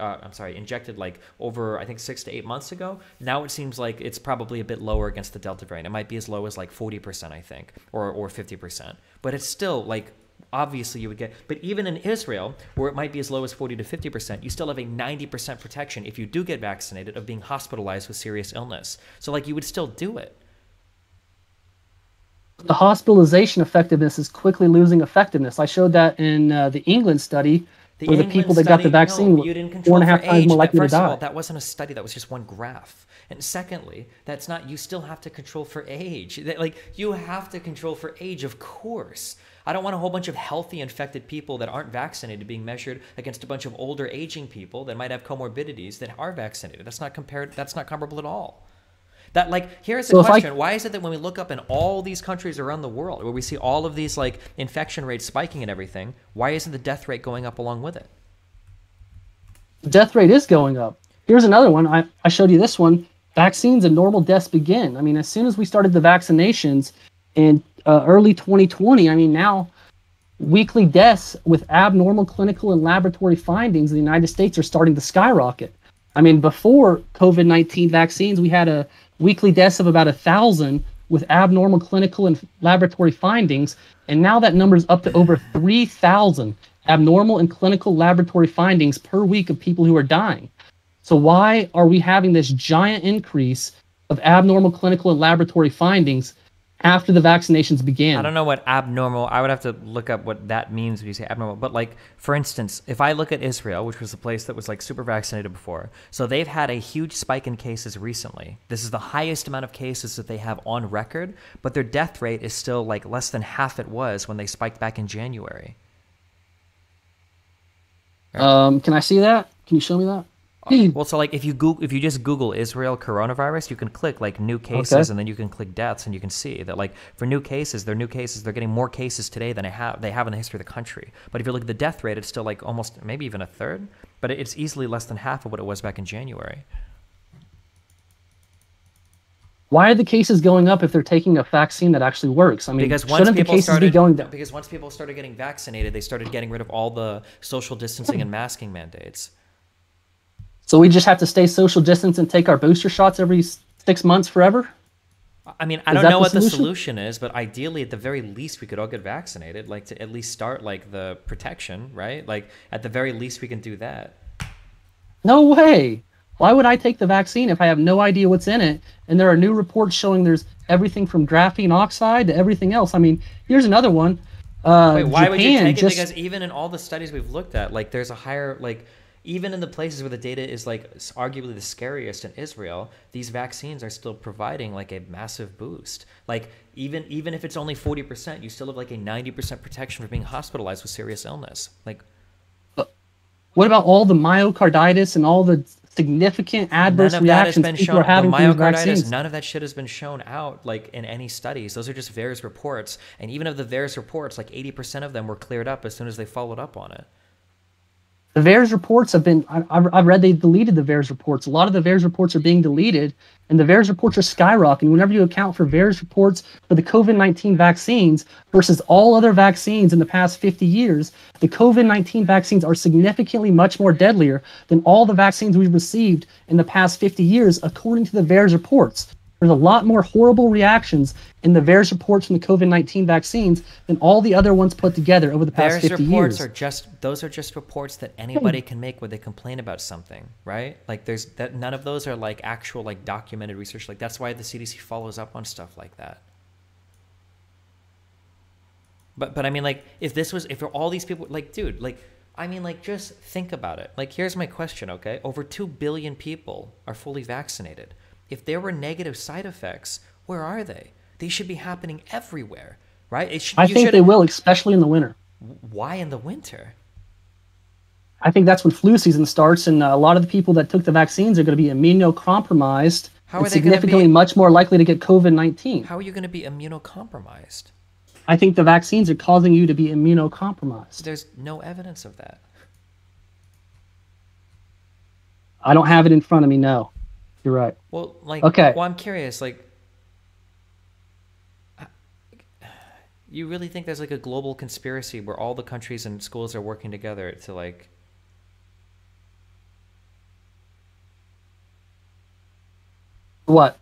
like over I think 6 to 8 months ago. Now it seems like it's probably a bit lower against the Delta variant. It might be as low as like 40%, I think, or 50%. But it's still like obviously you would get. But even in Israel, where it might be as low as 40 to 50%, you still have a 90% protection if you do get vaccinated of being hospitalized with serious illness. So like you would still do it. The hospitalization effectiveness is quickly losing effectiveness. I showed that in the England study. where the people that got the vaccine were 4.5 times more likely to die. First of all, that wasn't a study. That was just one graph. And secondly, that's not, you still have to control for age. Like, you have to control for age, of course. I don't want a whole bunch of healthy infected people that aren't vaccinated being measured against a bunch of older aging people that might have comorbidities that are vaccinated. That's not comparable at all. That, like, here's the question. Why is it that when we look up in all these countries around the world where we see all of these, like, infection rates spiking and everything, why isn't the death rate going up along with it? The death rate is going up. Here's another one. I showed you this one. Vaccines and normal deaths begin. I mean, as soon as we started the vaccinations in early 2020, I mean, now weekly deaths with abnormal clinical and laboratory findings in the United States are starting to skyrocket. I mean, before COVID-19 vaccines, we had a weekly deaths of about 1,000 with abnormal clinical and laboratory findings, and now that number is up to over 3,000 abnormal and clinical laboratory findings per week of people who are dying. So why are we having this giant increase of abnormal clinical and laboratory findings after the vaccinations began? I don't know what abnormal, I would have to look up what that means when you say abnormal. But, like, for instance, if I look at Israel, which was a place that was, like, super vaccinated before, so they've had a huge spike in cases recently. This is the highest amount of cases that they have on record, but their death rate is still, like, less than half it was when they spiked back in January. Can I see that? Can you show me that? Well, so, like, if you just Google Israel coronavirus, you can click, like, new cases, and then you can click deaths, and you can see that, like, for new cases, they're getting more cases today than they have in the history of the country. But if you look at the death rate, it's still, like, almost maybe even a third, but it's easily less than half of what it was back in January. Why are the cases going up if they're taking a vaccine that actually works? I mean, because once people started getting vaccinated, they started getting rid of all the social distancing and masking mandates. So we just have to stay social distance and take our booster shots every 6 months forever? I mean, I don't know what the solution is, but ideally, at the very least, we could all get vaccinated, like, to at least start, like, the protection, right? Like, at the very least, we can do that. No way. Why would I take the vaccine if I have no idea what's in it? And there are new reports showing there's everything from graphene oxide to everything else. I mean, here's another one. Wait, why would you take it? Because even in all the studies we've looked at, like, there's a higher, like, even in the places where the data is, like, arguably the scariest in Israel, these vaccines are still providing, like, a massive boost. Like, even if it's only 40%, you still have, like, a 90% protection for being hospitalized with serious illness. Like, what about all the myocarditis and all the significant adverse reactions people are having to these vaccines? None of that shit has been shown out, like, in any studies. Those are just various reports. And even of the various reports, like, 80% of them were cleared up as soon as they followed up on it. The VAERS reports have been, I've read they deleted the VAERS reports. A lot of the VAERS reports are being deleted, and the VAERS reports are skyrocketing. Whenever you account for VAERS reports for the COVID-19 vaccines versus all other vaccines in the past 50 years, the COVID-19 vaccines are significantly much more deadlier than all the vaccines we've received in the past 50 years, according to the VAERS reports. There's a lot more horrible reactions in the VAERS reports from the COVID-19 vaccines than all the other ones put together over the past 50 years. Those are just reports that anybody can make when they complain about something, right? Like, none of those are, like, actual, like, documented research. Like, that's why the CDC follows up on stuff like that. But I mean, like, if all these people, like, dude, like, I mean, like, just think about it. Like, here's my question, okay? Over 2 billion people are fully vaccinated. If there were negative side effects, where are they? They should be happening everywhere, right? I think they will, especially in the winter. Why in the winter? I think that's when flu season starts, and a lot of the people that took the vaccines are going to be immunocompromised and significantly much more likely to get COVID-19. How are you going to be immunocompromised? I think the vaccines are causing you to be immunocompromised. There's no evidence of that. I don't have it in front of me, no. You're right. Well, like, okay. Well, I'm curious, like, you really think there's, like, a global conspiracy where all the countries and schools are working together to, like, what?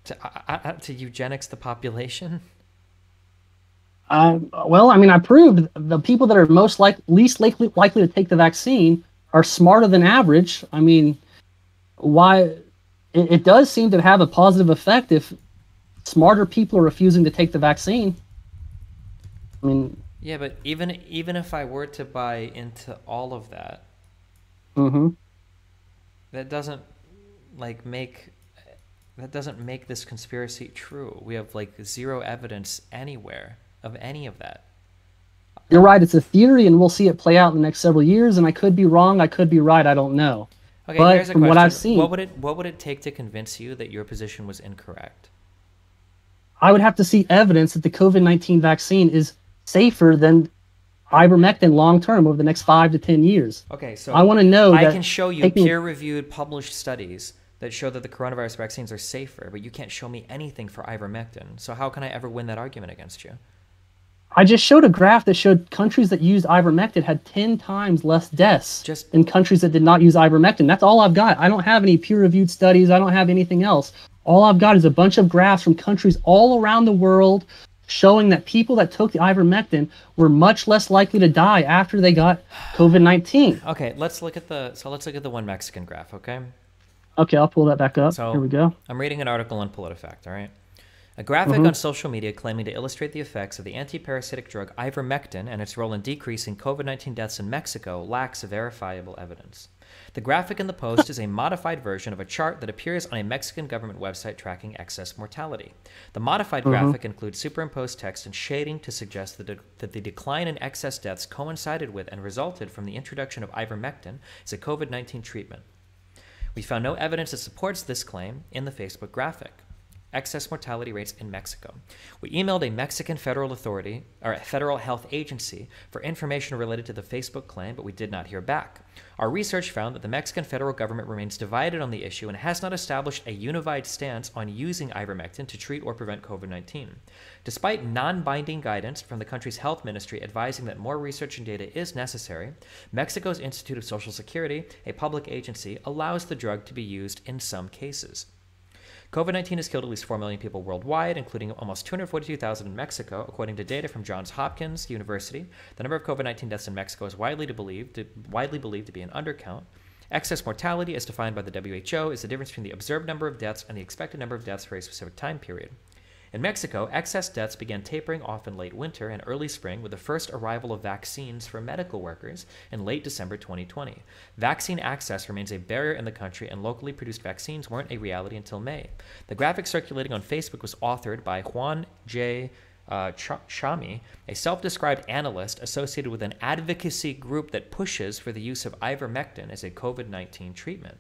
To eugenics the population? Well, I mean, I proved the people that are least likely to take the vaccine are smarter than average. I mean, why? It does seem to have a positive effect if smarter people are refusing to take the vaccine. I mean, Yeah, but even if I were to buy into all of that, Mm-hmm. that doesn't like make that doesn't make this conspiracy true. We have like zero evidence anywhere of any of that. You're right. It's a theory, and we'll see it play out in the next several years. And I could be wrong. I could be right. I don't know. Okay, But here's a from what I've question. seen, What would it take to convince you that your position was incorrect? I would have to see evidence that the COVID-19 vaccine is safer than ivermectin long term over the next 5 to 10 years. Okay, I so want to know I that can show you taking peer-reviewed published studies that show that the coronavirus vaccines are safer, but you can't show me anything for ivermectin. So how can I ever win that argument against you? I just showed a graph that showed countries that used ivermectin had 10 times less deaths Just than countries that did not use ivermectin. That's all I've got. I don't have any peer-reviewed studies. I don't have anything else. All I've got is a bunch of graphs from countries all around the world showing that people that took the ivermectin were much less likely to die after they got COVID-19. okay, let's look at the one Mexican graph, okay? Okay, I'll pull that back up. So Here we go. I'm reading an article on PolitiFact, all right? A graphic on social media claiming to illustrate the effects of the anti-parasitic drug ivermectin and its role in decreasing COVID-19 deaths in Mexico lacks verifiable evidence. The graphic in the post is a modified version of a chart that appears on a Mexican government website tracking excess mortality. The modified graphic includes superimposed text and shading to suggest that the decline in excess deaths coincided with and resulted from the introduction of ivermectin as a COVID-19 treatment. We found no evidence that supports this claim in the Facebook graphic. Excess mortality rates in Mexico. We emailed a Mexican federal authority, or a federal health agency, for information related to the Facebook claim, but we did not hear back. Our research found that the Mexican federal government remains divided on the issue and has not established a unified stance on using ivermectin to treat or prevent COVID-19. Despite non-binding guidance from the country's health ministry advising that more research and data is necessary, Mexico's Institute of Social Security, a public agency, allows the drug to be used in some cases. COVID-19 has killed at least 4 million people worldwide, including almost 242,000 in Mexico, according to data from Johns Hopkins University. The number of COVID-19 deaths in Mexico is widely believed to be an undercount. Excess mortality, as defined by the WHO, is the difference between the observed number of deaths and the expected number of deaths for a specific time period. In Mexico, excess deaths began tapering off in late winter and early spring with the first arrival of vaccines for medical workers in late December 2020. Vaccine access remains a barrier in the country, and locally produced vaccines weren't a reality until May. The graphic circulating on Facebook was authored by Juan J. Chami, a self-described analyst associated with an advocacy group that pushes for the use of ivermectin as a COVID-19 treatment.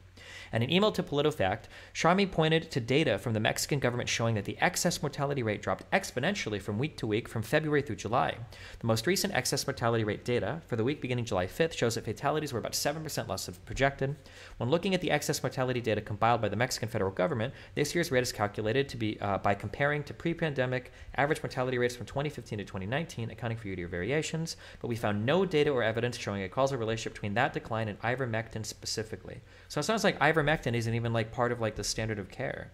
And in an email to PolitiFact, Chami pointed to data from the Mexican government showing that the excess mortality rate dropped exponentially from week to week from February through July. The most recent excess mortality rate data for the week beginning July 5th shows that fatalities were about 7% less than projected. When looking at the excess mortality data compiled by the Mexican federal government, this year's rate is calculated to be by comparing to pre-pandemic average mortality rates from 2015 to 2019, accounting for year-to-year variations, but we found no data or evidence showing a causal relationship between that decline and ivermectin specifically. So it sounds like ivermectin isn't even like part of like the standard of care.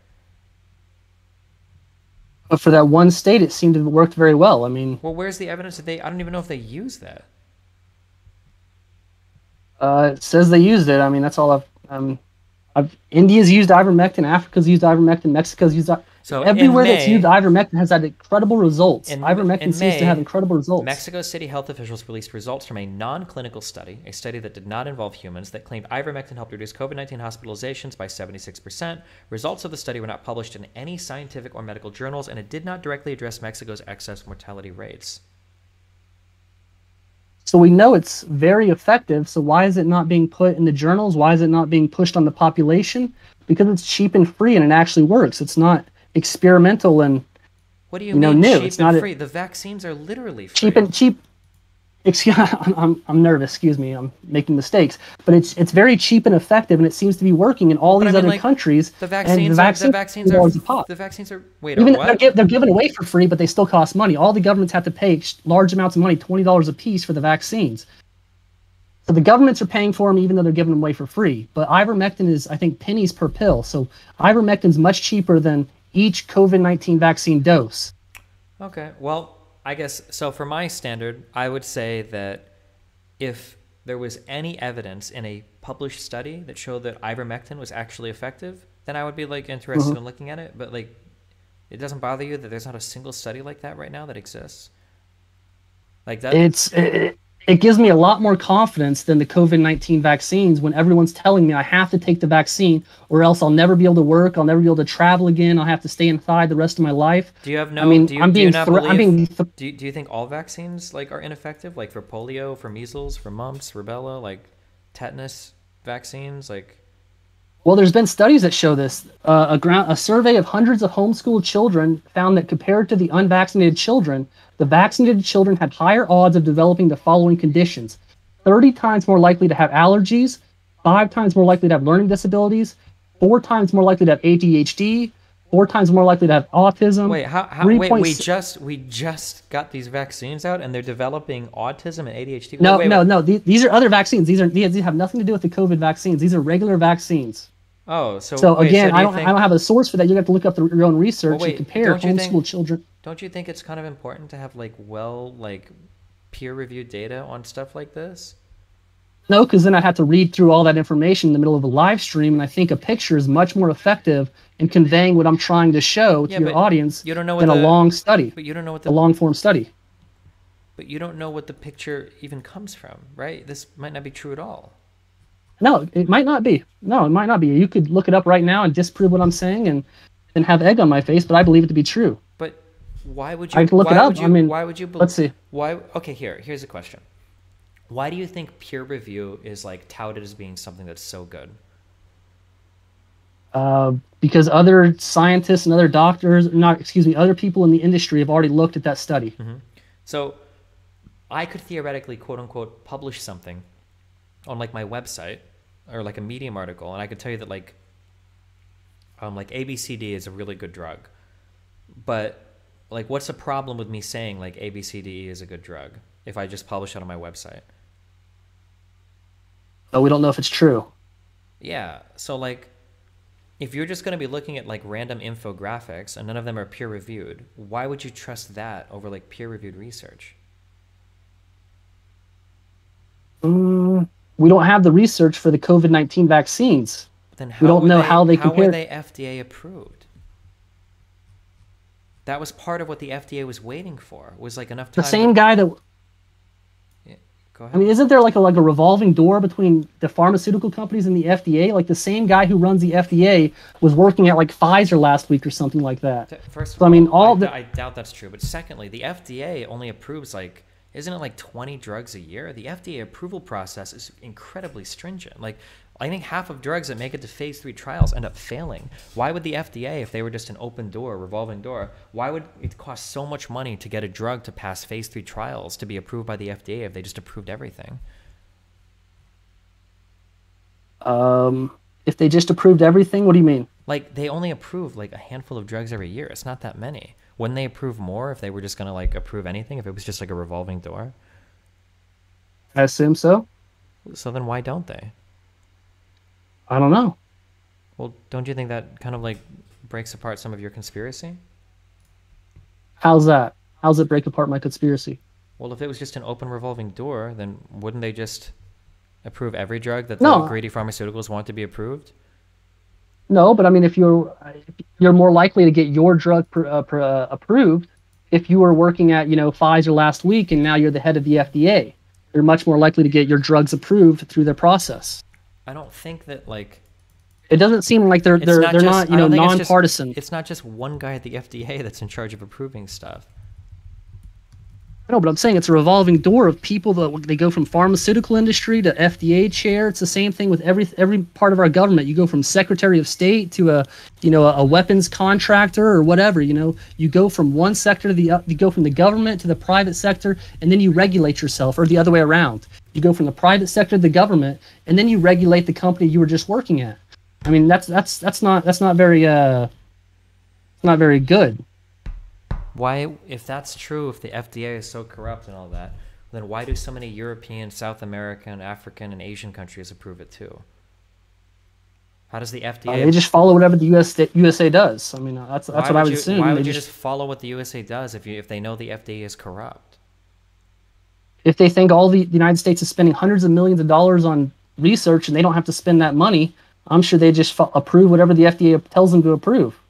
But for that one state, it seemed to have worked very well. I mean, well, where's the evidence that I don't even know if they use that. It says they used it. I mean, that's all India's used ivermectin, Africa's used ivermectin, Mexico's used ivermectin. So everywhere that's used ivermectin has had incredible results. Ivermectin seems to have incredible results. Mexico City health officials released results from a non-clinical study, a study that did not involve humans, that claimed ivermectin helped reduce COVID-19 hospitalizations by 76%. Results of the study were not published in any scientific or medical journals, and it did not directly address Mexico's excess mortality rates. So we know it's very effective, so why is it not being put in the journals? Why is it not being pushed on the population? Because it's cheap and free and it actually works. It's not experimental and what do you mean new. Cheap it's not free? The vaccines are literally free. Cheap. I'm nervous. Excuse me. I'm making mistakes. But it's very cheap and effective, and it seems to be working in all these other countries. The vaccines are. Wait, even what? They're given away for free, but they still cost money. All the governments have to pay large amounts of money, $20 a piece, for the vaccines. So the governments are paying for them, even though they're giving them away for free. But ivermectin is, I think, pennies per pill. So ivermectin is much cheaper than each COVID-19 vaccine dose. Okay, well, I guess, so for my standard, I would say that if there was any evidence in a published study that showed that ivermectin was actually effective, then I would be like interested in looking at it. But like, it doesn't bother you that there's not a single study like that right now that exists? Like that. It gives me a lot more confidence than the COVID-19 vaccines when everyone's telling me I have to take the vaccine or else I'll never be able to work, I'll never be able to travel again, I'll have to stay inside the rest of my life. Do you have no? I mean, Do you not believe? th Do you think all vaccines like are ineffective? Like for polio, for measles, for mumps, rubella, like tetanus vaccines, like. Well, there's been studies that show this. A survey of hundreds of homeschooled children found that compared to the unvaccinated children, the vaccinated children had higher odds of developing the following conditions: 30 times more likely to have allergies, 5 times more likely to have learning disabilities, 4 times more likely to have ADHD, 4 times more likely to have autism. Wait, wait, we just got these vaccines out and they're developing autism and ADHD. No, wait, no. These are other vaccines. These have nothing to do with the COVID vaccines. These are regular vaccines. Oh, so again, I don't have a source for that. You have to look up your own research and compare homeschool children. Don't you think it's kind of important to have like peer-reviewed data on stuff like this? No, because then I have to read through all that information in the middle of a live stream, and I think a picture is much more effective in conveying what I'm trying to show to your audience than a long study. But you don't know what a long-form study. But you don't know what the picture even comes from, right? This might not be true at all. No, it might not be. No, it might not be. You could look it up right now and disprove what I'm saying and have egg on my face, but I believe it to be true. But why would you? I can look it up. Why would you? Let's see. Why? Okay, here's a question. Why do you think peer review is like touted as being something that's so good? Because other scientists and other doctors, other people in the industry have already looked at that study. Mm-hmm. So I could theoretically, quote unquote, publish something on like my website or like a Medium article, and I could tell you that like ABCD is a really good drug, but like what's the problem with me saying like ABCD is a good drug if I just publish it on my website? But we don't know if it's true. Yeah, so like if you're just going to be looking at like random infographics and none of them are peer reviewed, why would you trust that over like peer reviewed research? We don't have the research for the COVID-19 vaccines. Then we don't know how they compare. How were they FDA approved? That was part of what the FDA was waiting for. Was like enough time. The same guy that. Yeah, go ahead. I mean, isn't there like a revolving door between the pharmaceutical companies and the FDA? Like the same guy who runs the FDA was working at like Pfizer last week or something like that. First of all, I doubt that's true. But secondly, the FDA only approves like. Isn't it like 20 drugs a year? The FDA approval process is incredibly stringent. Like, I think half of drugs that make it to phase 3 trials end up failing. Why would the FDA, if they were just an open door, revolving door, why would it cost so much money to get a drug to pass phase 3 trials to be approved by the FDA if they just approved everything? If they just approved everything, what do you mean? Like, they only approve like a handful of drugs every year. It's not that many. Wouldn't they approve more if they were just going to like approve anything, if it was just like a revolving door? I assume so. So then why don't they? I don't know. Well, don't you think that kind of like breaks apart some of your conspiracy? How's that? How's it break apart my conspiracy? Well, if it was just an open revolving door, then wouldn't they just approve every drug that the greedy pharmaceuticals want to be approved? No, but I mean, if you're more likely to get your drug approved if you were working at Pfizer last week and now you're the head of the FDA. You're much more likely to get your drugs approved through their process. I don't think that like. It doesn't seem like they're not nonpartisan. It's not just one guy at the FDA that's in charge of approving stuff. No, but I'm saying it's a revolving door of people that they go from pharmaceutical industry to FDA chair. It's the same thing with every part of our government. You go from Secretary of State to a weapons contractor or whatever. You go from one sector to you go from the government to the private sector, and then you regulate yourself, or the other way around. You go from the private sector to the government, and then you regulate the company you were just working at. I mean, that's not very good. Why, if that's true, if the FDA is so corrupt and all that, then why do so many European, South American, African, and Asian countries approve it too? How does the FDA? They just follow whatever the USA does. I mean, that's what I would assume. Why would you just follow what the USA does if they know the FDA is corrupt? If they think all the United States is spending hundreds of millions of dollars on research and they don't have to spend that money, I'm sure they just approve whatever the FDA tells them to approve.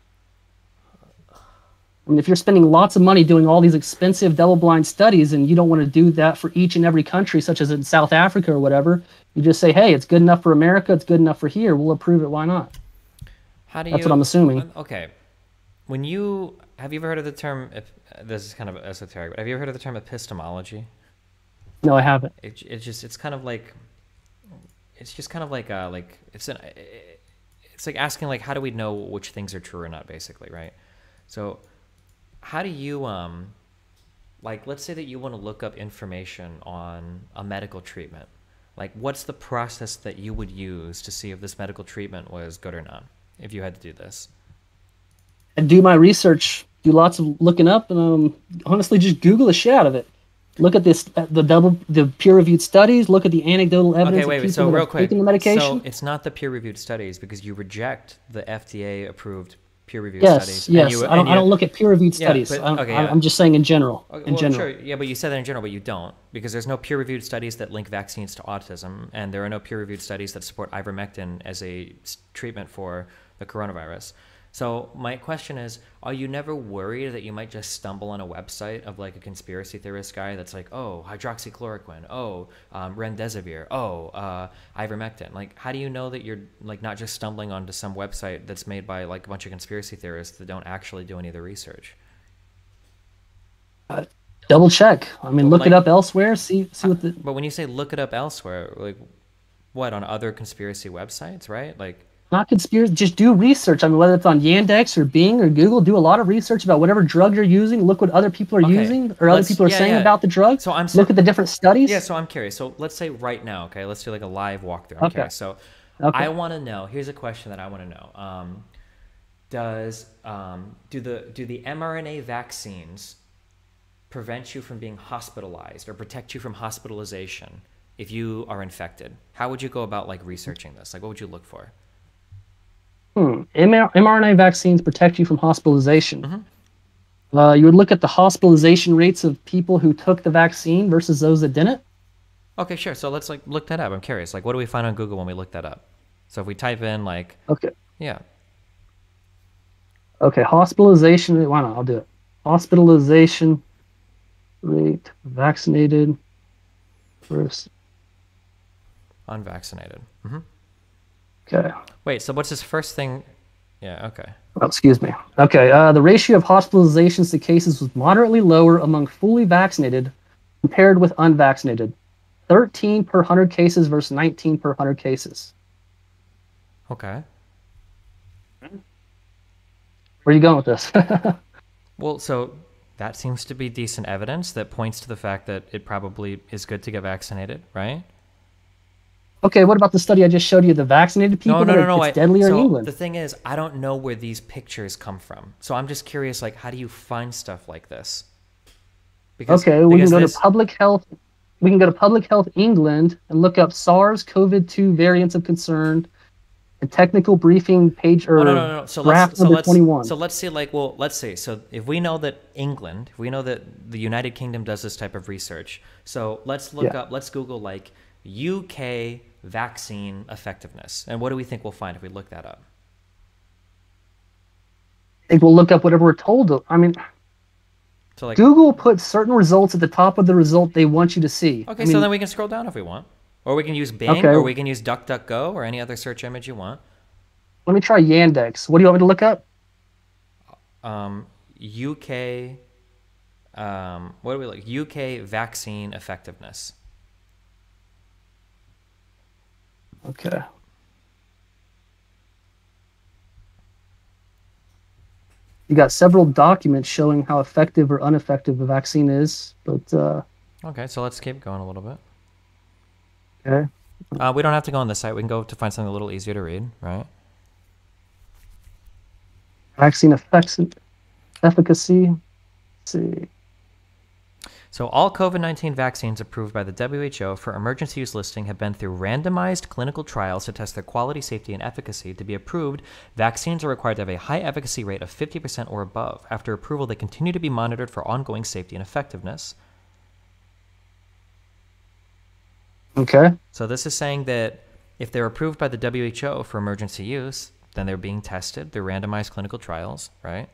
I mean, if you're spending lots of money doing all these expensive double-blind studies and you don't want to do that for each and every country, such as in South Africa or whatever, you just say, hey, it's good enough for America, it's good enough for here, we'll approve it, why not? That's what I'm assuming. Okay. Have you ever heard of the term, this is kind of esoteric, but have you ever heard of the term epistemology? No, I haven't. It's just kind of like it's like asking like, how do we know which things are true or not, basically, right? So how do you, like, let's say that you want to look up information on a medical treatment. Like, what's the process that you would use to see if this medical treatment was good or not, if you had to do this? I do my research, do lots of looking up, and honestly just Google the shit out of it. Look at this, the peer-reviewed studies. Look at the anecdotal evidence. Okay, wait. Of people So that real have quick, taken the medication. so it's not the peer-reviewed studies because you reject the FDA-approved peer-reviewed studies. Yes. I don't look at peer-reviewed studies. I'm just saying in general. Okay, well, sure, yeah, but you said that in general, but you don't, because there's no peer-reviewed studies that link vaccines to autism, and there are no peer-reviewed studies that support ivermectin as a treatment for the coronavirus. So my question is, are you never worried that you might just stumble on a website of like a conspiracy theorist guy that's like, oh, hydroxychloroquine, oh, remdesivir, oh, ivermectin? Like, how do you know that you're like not just stumbling onto some website that's made by like a bunch of conspiracy theorists that don't actually do any of the research? Double check. I mean, look it up elsewhere. See what the. But when you say look it up elsewhere, like what, on other conspiracy websites, right? Like. Not conspiracy, just do research. I mean, whether it's on Yandex or Bing or Google, do a lot of research about whatever drug you're using. Look what other people are using or other people are saying about the drug. So look at the different studies. Yeah, so I'm curious. So let's say right now, okay, let's do like a live walkthrough. I'm curious. So I want to know, here's a question that I want to know. Do the mRNA vaccines prevent you from being hospitalized or protect you from hospitalization if you are infected? How would you go about like researching this? Like, what would you look for? mRNA vaccines protect you from hospitalization. You would look at the hospitalization rates of people who took the vaccine versus those that didn't. Okay, sure. So let's like look that up. I'm curious. Like, what do we find on Google when we look that up? So if we type in like, yeah. Okay, hospitalization. Why not? I'll do it. Hospitalization rate vaccinated versus unvaccinated. Okay. Wait, so what's this first thing? Yeah, okay. Oh, excuse me. Okay, the ratio of hospitalizations to cases was moderately lower among fully vaccinated compared with unvaccinated. 13 per 100 cases versus 19 per 100 cases. Okay. Where are you going with this? Well, so that seems to be decent evidence that points to the fact that it probably is good to get vaccinated, right? Okay, what about the study I just showed you? The vaccinated people No. It's deadlier in England. The thing is, I don't know where these pictures come from. So I'm just curious, like, how do you find stuff like this? We can go to Public Health. We can go to Public Health England and look up SARS-CoV-2 variants of concern. A technical briefing page or draft number 21. So let's see, like, well, let's see. So if we know that England, if we know that the United Kingdom does this type of research, so let's look up, let's Google like UK vaccine effectiveness. And what do we think we'll find if we look that up? I think we'll look up whatever we're told. I mean, so like, Google puts certain results at the top of the result they want you to see. Okay, so then we can scroll down if we want. Or we can use Bing, or we can use DuckDuckGo, or any other search image you want. Let me try Yandex. What do you want me to look up? UK, what do we look? UK vaccine effectiveness. Okay. You got several documents showing how effective or ineffective the vaccine is, but okay, so let's keep going a little bit. Okay. We don't have to go on this site. We can go to find something a little easier to read, right? Vaccine efficacy. Let's see. So all COVID-19 vaccines approved by the WHO for emergency use listing have been through randomized clinical trials to test their quality, safety, and efficacy. To be approved, vaccines are required to have a high efficacy rate of 50% or above. After approval, they continue to be monitored for ongoing safety and effectiveness. Okay. So this is saying that if they're approved by the WHO for emergency use, then they're being tested through randomized clinical trials, right?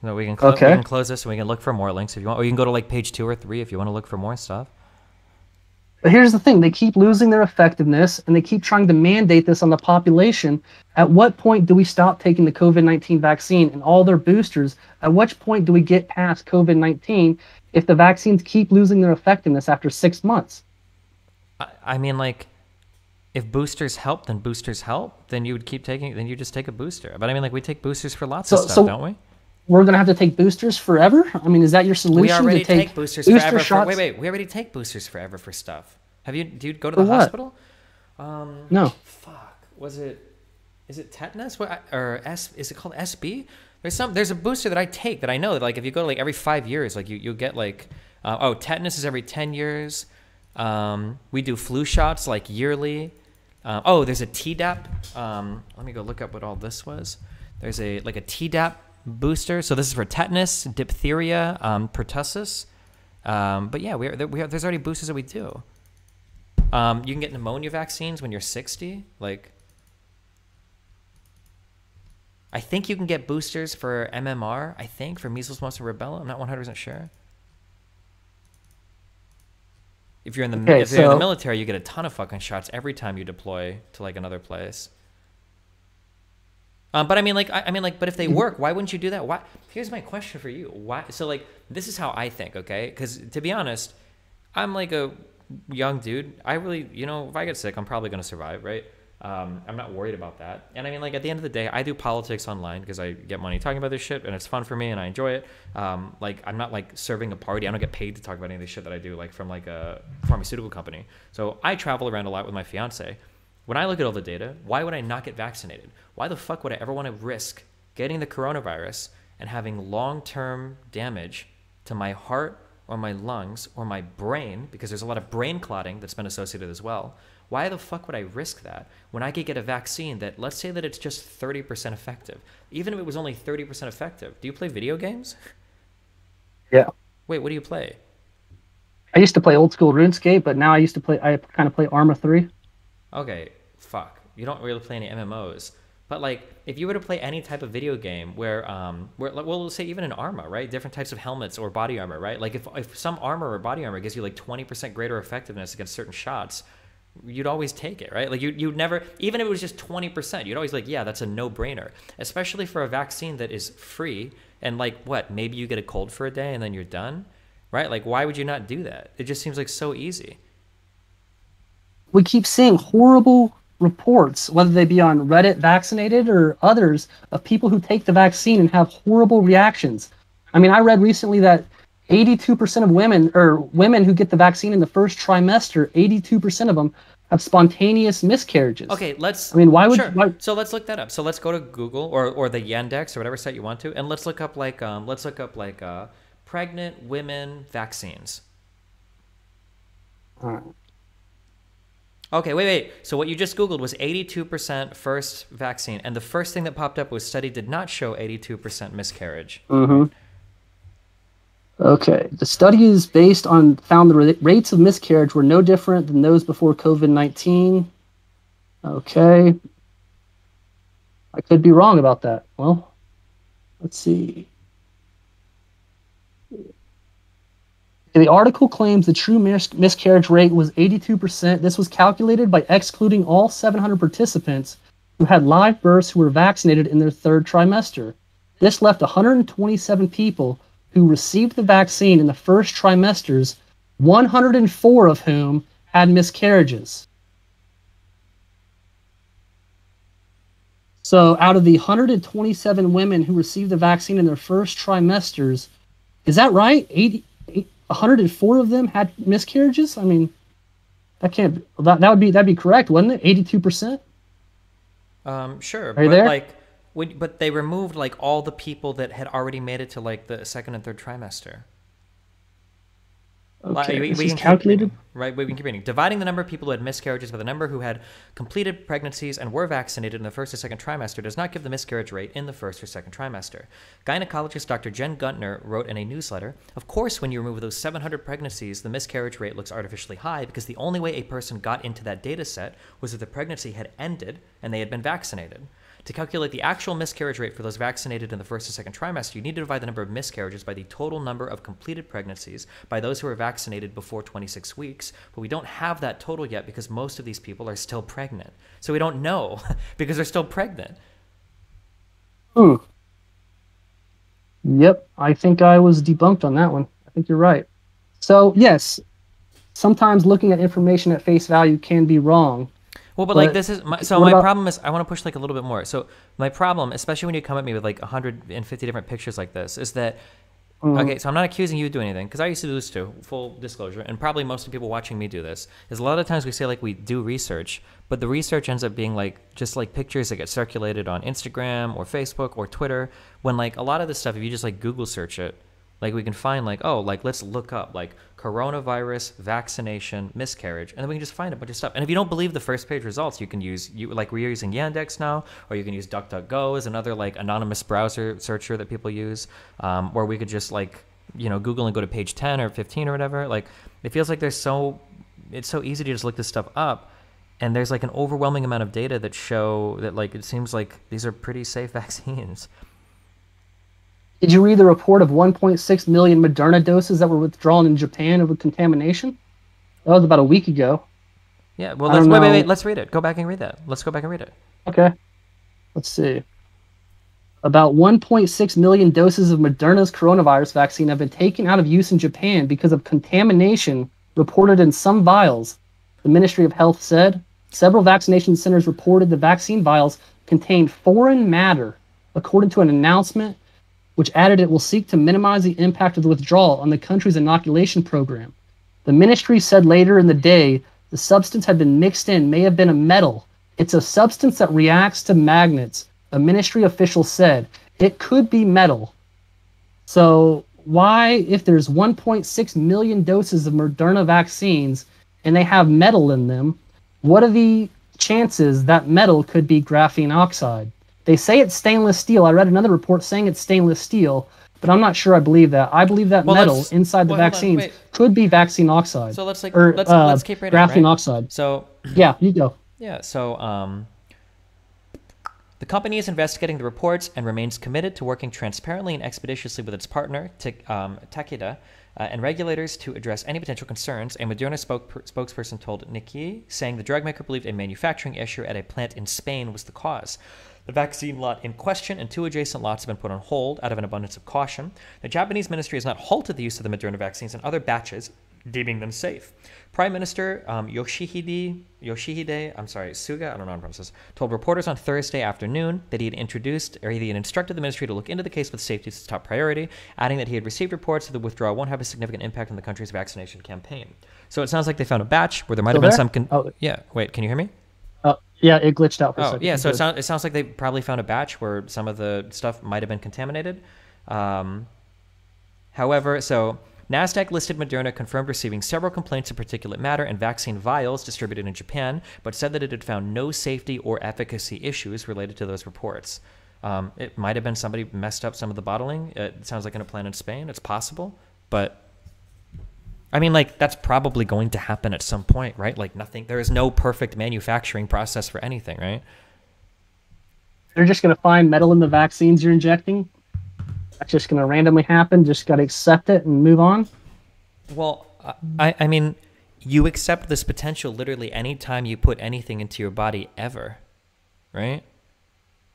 No, we Okay. can close this and we can look for more links if you want. Or you can go to like page 2 or 3 if you want to look for more stuff. But here's the thing, they keep losing their effectiveness and they keep trying to mandate this on the population. At what point do we stop taking the COVID-19 vaccine and all their boosters? At which point do we get past COVID-19 if the vaccines keep losing their effectiveness after 6 months? I mean, like, if boosters help, then boosters help. Then you would keep taking, then you just take a booster. But I mean, like, we take boosters for lots of stuff, don't we? We're going to have to take boosters forever? I mean, is that your solution? We already to take boosters forever. Wait, we already take boosters forever for stuff. Do you go to the hospital? No. Fuck. Is it tetanus? Is it called SB? There's a booster that I take that I know that, like, if you go like every 5 years, like you'll get like, tetanus is every 10 years. We do flu shots like yearly. There's a Tdap. Let me go look up what all this was. There's a Tdap booster. So this is for tetanus, diphtheria, pertussis. But yeah, there's already boosters that we do. You can get pneumonia vaccines when you're 60. Like, I think you can get boosters for MMR. I think for measles, mumps, and rubella. I'm not 100% sure. If you're in the military, you get a ton of fucking shots every time you deploy to like another place. But I mean, but if they work, why wouldn't you do that? Why? Here's my question for you. Why? So like, this is how I think, okay? Because to be honest, I'm like a young dude. I really, if I get sick, I'm probably gonna survive, right? I'm not worried about that. And I mean, like, at the end of the day, I do politics online because I get money talking about this shit and it's fun for me and I enjoy it. Like, I'm not like serving a party. I don't get paid to talk about any of this shit that I do, like from like a pharmaceutical company. So I travel around a lot with my fiance. When I look at all the data, why would I not get vaccinated? Why the fuck would I ever want to risk getting the coronavirus and having long-term damage to my heart or my lungs or my brain, because there's a lot of brain clotting that's been associated as well? Why the fuck would I risk that when I could get a vaccine that, let's say that it's just 30% effective? Even if it was only 30% effective. Do you play video games? Yeah. Wait, what do you play? I used to play old school RuneScape, but now I kind of play Arma 3. Okay, fuck. You don't really play any MMOs. But like, if you were to play any type of video game where well, say even an Arma, right? Different types of helmets or body armor, right? Like if some armor or body armor gives you like 20% greater effectiveness against certain shots, you'd always take it, right? Like you'd never, even if it was just 20%, you'd always be like, yeah, that's a no-brainer. Especially for a vaccine that is free and like, what, maybe you get a cold for a day and then you're done, right? Like, why would you not do that? It just seems like so easy. We keep seeing horrible reports, whether they be on Reddit vaccinated or others, of people who take the vaccine and have horrible reactions. I mean, I read recently that 82% of women who get the vaccine in the first trimester, 82% of them have spontaneous miscarriages. Okay, so let's look that up. So let's go to Google or the Yandex or whatever site you want to, and let's look up pregnant women vaccines. All right. Okay, wait. So what you just Googled was 82% first vaccine, and the first thing that popped up was study did not show 82% miscarriage. Mm-hmm. Okay, the study is found the rates of miscarriage were no different than those before COVID-19. Okay. I could be wrong about that. Well, let's see. The article claims the true miscarriage rate was 82%. This was calculated by excluding all 700 participants who had live births who were vaccinated in their third trimester. This left 127 people who received the vaccine in the first trimesters, 104 of whom had miscarriages. So out of the 127 women who received the vaccine in their first trimesters, is that right? 104 of them had miscarriages? I mean, that'd be correct, wouldn't it? 82%? Sure. Are you there? Like, but they removed like all the people that had already made it to like the second and third trimester. Okay, we is calculated? Right, we can keep reading. Dividing the number of people who had miscarriages by the number who had completed pregnancies and were vaccinated in the first or second trimester does not give the miscarriage rate in the first or second trimester. Gynecologist Dr. Jen Guntner wrote in a newsletter, "Of course, when you remove those 700 pregnancies, the miscarriage rate looks artificially high because the only way a person got into that data set was if the pregnancy had ended and they had been vaccinated. To calculate the actual miscarriage rate for those vaccinated in the first and second trimester, you need to divide the number of miscarriages by the total number of completed pregnancies by those who were vaccinated before 26 weeks. But we don't have that total yet because most of these people are still pregnant. So we don't know because they're still pregnant. Yep, I think I was debunked on that one. I think you're right. So, yes, sometimes looking at information at face value can be wrong. Well, but like this is my problem is I want to push like a little bit more. So my problem, especially when you come at me with like 150 different pictures like this, is that okay, so I'm not accusing you of doing anything because I used to do this too, full disclosure, and probably most of the people watching me do this, is a lot of times we say like we do research, but the research ends up being like just like pictures that get circulated on Instagram or Facebook or Twitter, when like a lot of this stuff, if you just like Google search it, like we can find like, oh, like let's look up like coronavirus, vaccination, miscarriage, and then we can just find a bunch of stuff. And if you don't believe the first page results, you can use, like we're using Yandex now, or you can use DuckDuckGo as another like anonymous browser searcher that people use, or we could just like, you know, Google and go to page 10 or 15 or whatever. Like it feels like it's so easy to just look this stuff up. And there's like an overwhelming amount of data that show that like it seems like these are pretty safe vaccines. Did you read the report of 1.6 million Moderna doses that were withdrawn in Japan with contamination? That was about a week ago. Yeah, well, wait, let's read it. Go back and read that. Let's go back and read it. Okay. Let's see. About 1.6 million doses of Moderna's coronavirus vaccine have been taken out of use in Japan because of contamination reported in some vials, the Ministry of Health said. Several vaccination centers reported the vaccine vials contained foreign matter, according to an announcement which added it will seek to minimize the impact of the withdrawal on the country's inoculation program. The ministry said later in the day the substance had been mixed in, may have been a metal. It's a substance that reacts to magnets, a ministry official said. It could be metal. So why, if there's 1.6 million doses of Moderna vaccines and they have metal in them, what are the chances that metal could be graphene oxide? They say it's stainless steel. I read another report saying it's stainless steel, but I'm not sure I believe that. I believe that metal inside the vaccines could be vaccine oxide. So let's keep reading, graphene right? oxide. So yeah, you go. Yeah. So the company is investigating the reports and remains committed to working transparently and expeditiously with its partner, Takeda, and regulators to address any potential concerns. A Moderna spokesperson told Nikkei, saying the drug maker believed a manufacturing issue at a plant in Spain was the cause. The vaccine lot in question and 2 adjacent lots have been put on hold out of an abundance of caution. The Japanese ministry has not halted the use of the Moderna vaccines and other batches, deeming them safe. Prime Minister Yoshihide Suga, I don't know how to pronounce this, told reporters on Thursday afternoon that he had instructed the ministry to look into the case with safety as its top priority, adding that he had received reports that the withdrawal won't have a significant impact on the country's vaccination campaign. So it sounds like they found a batch where there might have been some... Yeah, wait, can you hear me? Yeah, it glitched out for a second. Yeah, so it sounds like they probably found a batch where some of the stuff might have been contaminated. However, so NASDAQ listed Moderna confirmed receiving several complaints of particulate matter and vaccine vials distributed in Japan, but said that it had found no safety or efficacy issues related to those reports. It might have been somebody messed up some of the bottling. It sounds like in a plant in Spain. It's possible, but... I mean, like, that's probably going to happen at some point, right? Like, there is no perfect manufacturing process for anything, right? They're just going to find metal in the vaccines you're injecting? That's just going to randomly happen? Just got to accept it and move on? Well, I mean, you accept this potential literally anytime you put anything into your body ever, right?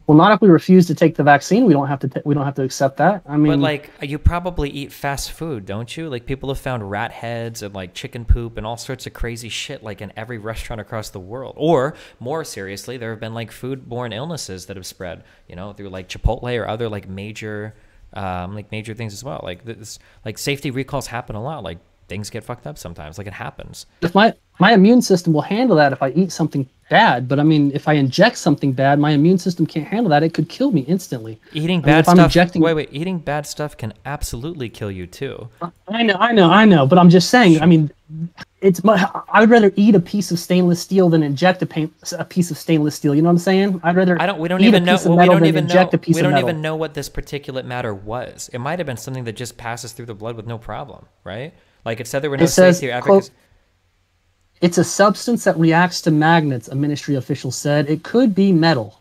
Well, not if we refuse to take the vaccine. We don't have to accept that. I mean, but like you probably eat fast food, don't you? Like people have found rat heads and like chicken poop and all sorts of crazy shit like in every restaurant across the world. Or more seriously, there have been like foodborne illnesses that have spread, you know, through like Chipotle or other like major things as well. Like this, like safety recalls happen a lot. Like things get fucked up sometimes. Like it happens. If my immune system will handle that if I eat something bad, but I mean, if I inject something bad, my immune system can't handle that. It could kill me instantly. Eating bad stuff. Eating bad stuff can absolutely kill you too. I know. But I'm just saying. I mean, I would rather eat a piece of stainless steel than inject a piece of stainless steel. You know what I'm saying? I'd rather. We don't even know what this particulate matter was. It might have been something that just passes through the blood with no problem, right? Like it said there were no safety or efficacy. It's a substance that reacts to magnets, a ministry official said. It could be metal.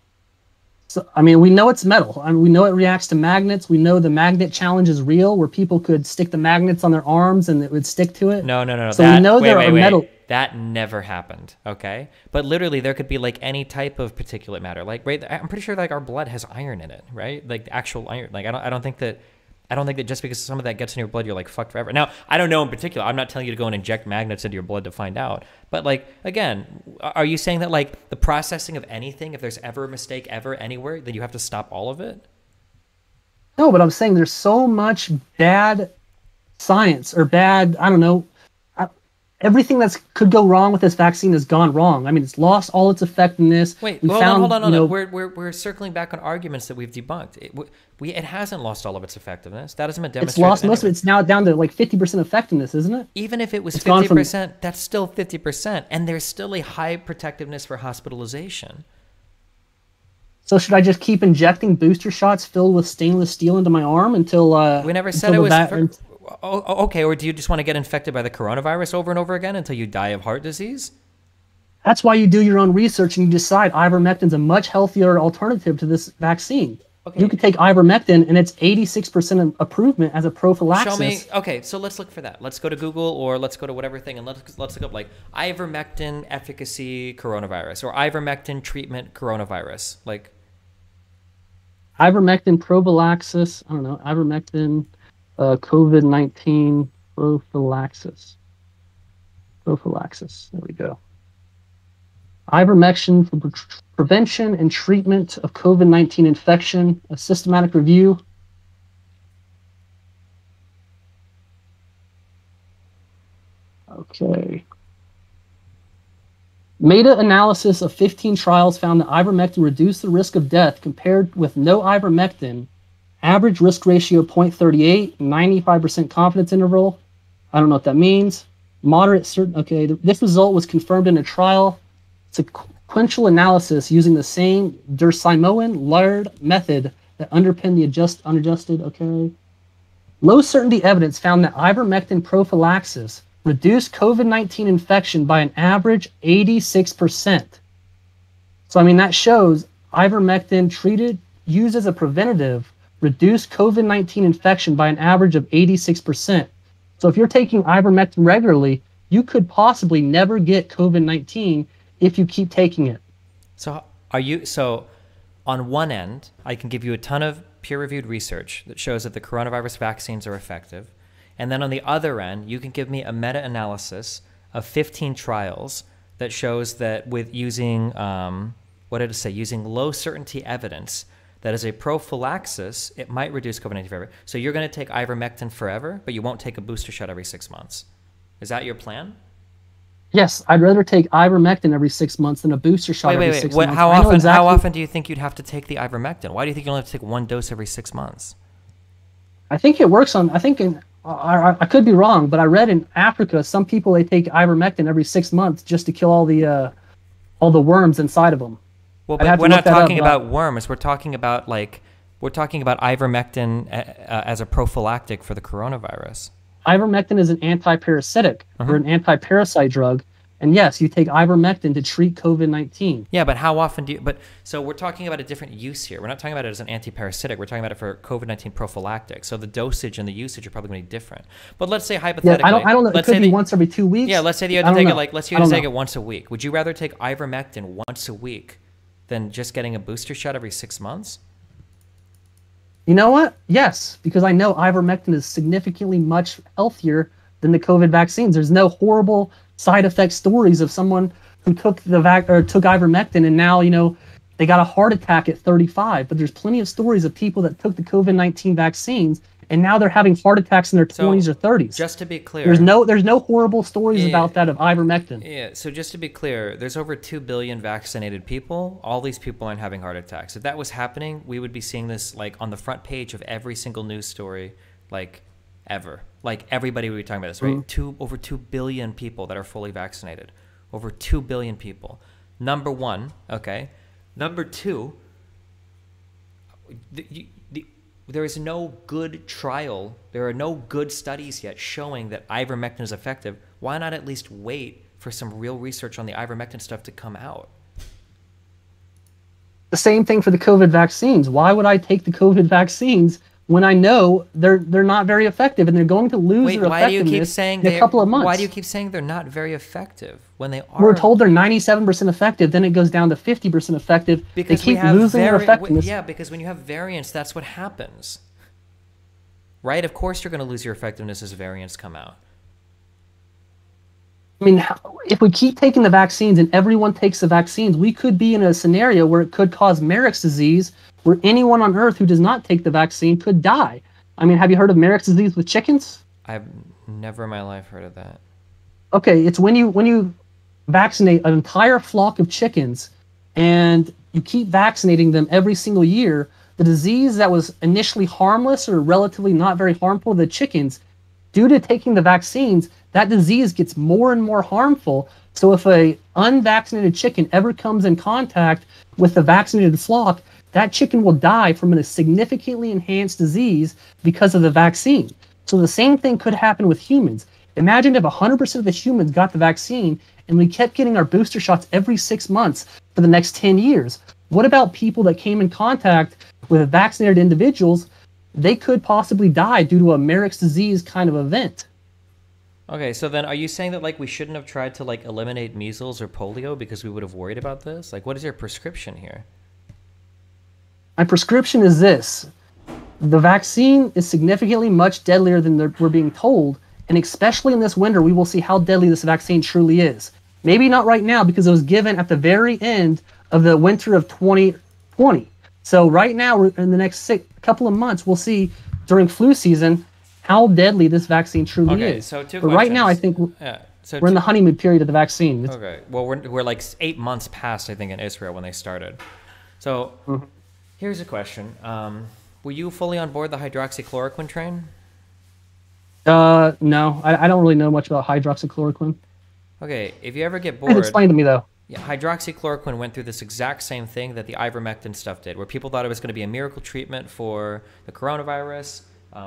So, I mean, we know it's metal. I mean, we know it reacts to magnets. We know the magnet challenge is real, where people could stick the magnets on their arms and it would stick to it. No, no, no, no. So we know there are metal. That never happened. Okay, but literally there could be like any type of particulate matter. Like, right? I'm pretty sure like our blood has iron in it, right? Like the actual iron. Like I don't think that just because some of that gets in your blood, you're like fucked forever. Now, I don't know in particular. I'm not telling you to go and inject magnets into your blood to find out. But like, again, are you saying that like the processing of anything, if there's ever a mistake ever anywhere, then you have to stop all of it? No, but I'm saying there's so much bad science or bad, I don't know, everything that could go wrong with this vaccine has gone wrong. I mean, it's lost all its effectiveness. Wait, hold on. We're circling back on arguments that we've debunked. It hasn't lost all of its effectiveness. That hasn't been demonstrated. It's lost most of it. It's now down to like 50% effectiveness, isn't it? Even if it was 50%, that's still 50%, and there's still a high protectiveness for hospitalization. So should I just keep injecting booster shots filled with stainless steel into my arm until we never said it was. Okay, or do you just want to get infected by the coronavirus over and over again until you die of heart disease? That's why you do your own research and you decide ivermectin's a much healthier alternative to this vaccine. Okay. You could take ivermectin and it's 86% improvement as a prophylaxis. Show me. Okay, so let's look for that. Let's go to Google or let's go to whatever thing and let's look up like ivermectin efficacy coronavirus or ivermectin treatment coronavirus. Like ivermectin prophylaxis. I don't know. Ivermectin. COVID-19 prophylaxis. There we go. Ivermectin for prevention and treatment of COVID-19 infection, a systematic review. Okay. Meta-analysis of 15 trials found that ivermectin reduced the risk of death compared with no ivermectin. Average risk ratio 0.38, 95% confidence interval. I don't know what that means. Moderate certain. Okay, this result was confirmed in a trial. Sequential analysis using the same Durkheimian-Laird method that underpinned the unadjusted. Okay. Low certainty evidence found that ivermectin prophylaxis reduced COVID-19 infection by an average 86%. So I mean that shows ivermectin used as a preventative reduce COVID-19 infection by an average of 86%. So if you're taking ivermectin regularly, you could possibly never get COVID-19 if you keep taking it. So on one end, I can give you a ton of peer-reviewed research that shows that the coronavirus vaccines are effective. And then on the other end, you can give me a meta-analysis of 15 trials that shows that with using, using low certainty evidence, that as a prophylaxis, it might reduce COVID-19 forever. So you're going to take ivermectin forever, but you won't take a booster shot every 6 months. Is that your plan? Yes, I'd rather take ivermectin every 6 months than a booster shot every 6 months. How often do you think you'd have to take the ivermectin? Why do you think you only have to take one dose every 6 months? I think it works on, I could be wrong, but I read in Africa, some people, they take ivermectin every 6 months just to kill all the worms inside of them. Well, but we're not talking about worms. We're talking about ivermectin as a prophylactic for the coronavirus. Ivermectin is an anti-parasitic or an anti-parasite drug, and yes, you take ivermectin to treat COVID-19. Yeah, but how often do you? But so we're talking about a different use here. We're not talking about it as an anti-parasitic. We're talking about it for COVID-19 prophylactic. So the dosage and the usage are probably going to be different. But let's say hypothetically, I don't know. It could be once every 2 weeks. Yeah, let's say you have to take it let's say you have to take it once a week. Would you rather take ivermectin once a week than just getting a booster shot every 6 months? You know what? Yes, because I know ivermectin is significantly much healthier than the COVID vaccines. There's no horrible side effect stories of someone who took took ivermectin and now, they got a heart attack at 35. But there's plenty of stories of people that took the COVID-19 vaccines and now they're having heart attacks in their 20s or 30s. Just to be clear, there's no horrible stories about that of ivermectin. Yeah. So just to be clear, there's over 2 billion vaccinated people. All these people aren't having heart attacks. If that was happening, we would be seeing this like on the front page of every single news story, like ever. Like everybody would be talking about this, right? Over 2 billion people that are fully vaccinated. Over 2 billion people. Number one, okay. Number two, there is no good trial. There are no good studies yet showing that ivermectin is effective. Why not at least wait for some real research on the ivermectin stuff to come out? the same thing for the COVID vaccines. Why would I take the COVID vaccines when I know they're not very effective and they're going to lose Wait, their why do you keep effectiveness saying in a couple of months? Why do you keep saying they're not very effective when they are? We're told they're 97% effective, then it goes down to 50% effective. Because they keep losing their effectiveness. Yeah, because when you have variants, that's what happens. Right? Of course you're going to lose your effectiveness as variants come out. I mean, if we keep taking the vaccines and everyone takes the vaccines, we could be in a scenario where it could cause Marek's disease, where anyone on Earth who does not take the vaccine could die. I mean, have you heard of Marek's disease with chickens? I've never in my life heard of that. Okay, it's when you vaccinate an entire flock of chickens and you keep vaccinating them every single year, the disease that was initially harmless or relatively not very harmful to the chickens, due to taking the vaccines, that disease gets more and more harmful. So if a unvaccinated chicken ever comes in contact with the vaccinated flock, that chicken will die from a significantly enhanced disease because of the vaccine. So the same thing could happen with humans. Imagine if 100% of the humans got the vaccine and we kept getting our booster shots every 6 months for the next 10 years. What about people that came in contact with vaccinated individuals? They could possibly die due to a Marek's disease kind of event. Okay, so then are you saying that like we shouldn't have tried to like eliminate measles or polio because we would have worried about this? Like, what is your prescription here? My prescription is this. The vaccine is significantly much deadlier than we're being told, and especially in this winter, we will see how deadly this vaccine truly is. Maybe not right now because it was given at the very end of the winter of 2020. So right now, we're in the next couple of months, we'll see during flu season how deadly this vaccine truly is. So two but right now, I think we're in the honeymoon period of the vaccine. Okay, well, we're like 8 months past, I think, in Israel when they started. So here's a question. Were you fully on board the hydroxychloroquine train? No, I don't really know much about hydroxychloroquine. Okay, if you ever get bored... Explain to me, though. Yeah, hydroxychloroquine went through this exact same thing that the ivermectin stuff did, where people thought it was going to be a miracle treatment for the coronavirus.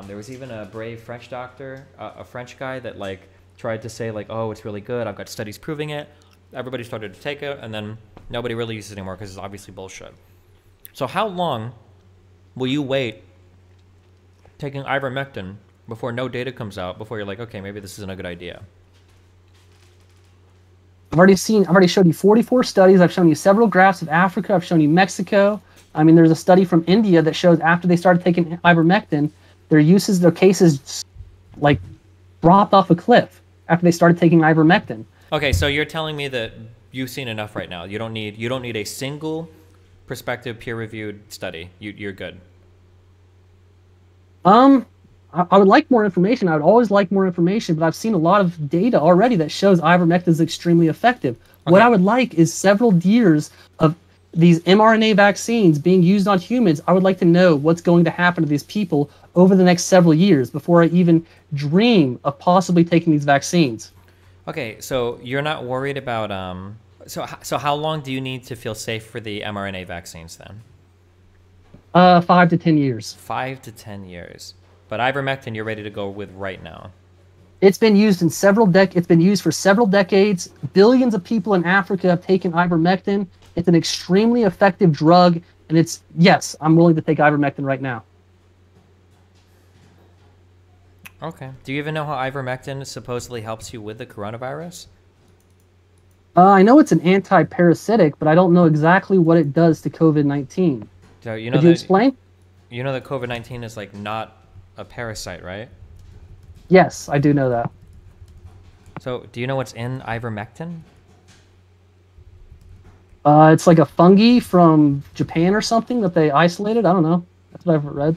There was even a brave French doctor, a French guy that like tried to say like, oh, it's really good. I've got studies proving it. Everybody started to take it, and then nobody really uses it anymore because it's obviously bullshit. So how long will you wait taking ivermectin before no data comes out, before you're like, okay, maybe this isn't a good idea? I've already showed you 44 studies. I've shown you several graphs of Africa. I've shown you Mexico. I mean, there's a study from India that shows after they started taking ivermectin, their cases like dropped off a cliff after they started taking ivermectin. Okay, so you're telling me that you've seen enough right now. You don't need a single prospective peer-reviewed study. You're good. I would like more information. I would always like more information, but I've seen a lot of data already that shows ivermectin is extremely effective. Okay. What I would like is several years of these mRNA vaccines being used on humans. I would like to know what's going to happen to these people over the next several years before I even dream of possibly taking these vaccines. Okay, so you're not worried about so how long do you need to feel safe for the mRNA vaccines then? 5 to 10 years. 5 to 10 years. But ivermectin, you're ready to go with right now. It's been used in It's been used for several decades. Billions of people in Africa have taken ivermectin. It's an extremely effective drug, and yes, I'm willing to take ivermectin right now. Okay. Do you even know how ivermectin supposedly helps you with the coronavirus? I know it's an anti-parasitic, but I don't know exactly what it does to COVID-19. So you know Could you explain? You know that COVID-19 is like not a parasite, right? Yes, I do know that. So do you know what's in ivermectin? It's like a fungi from Japan or something that they isolated. I don't know. That's what I've read.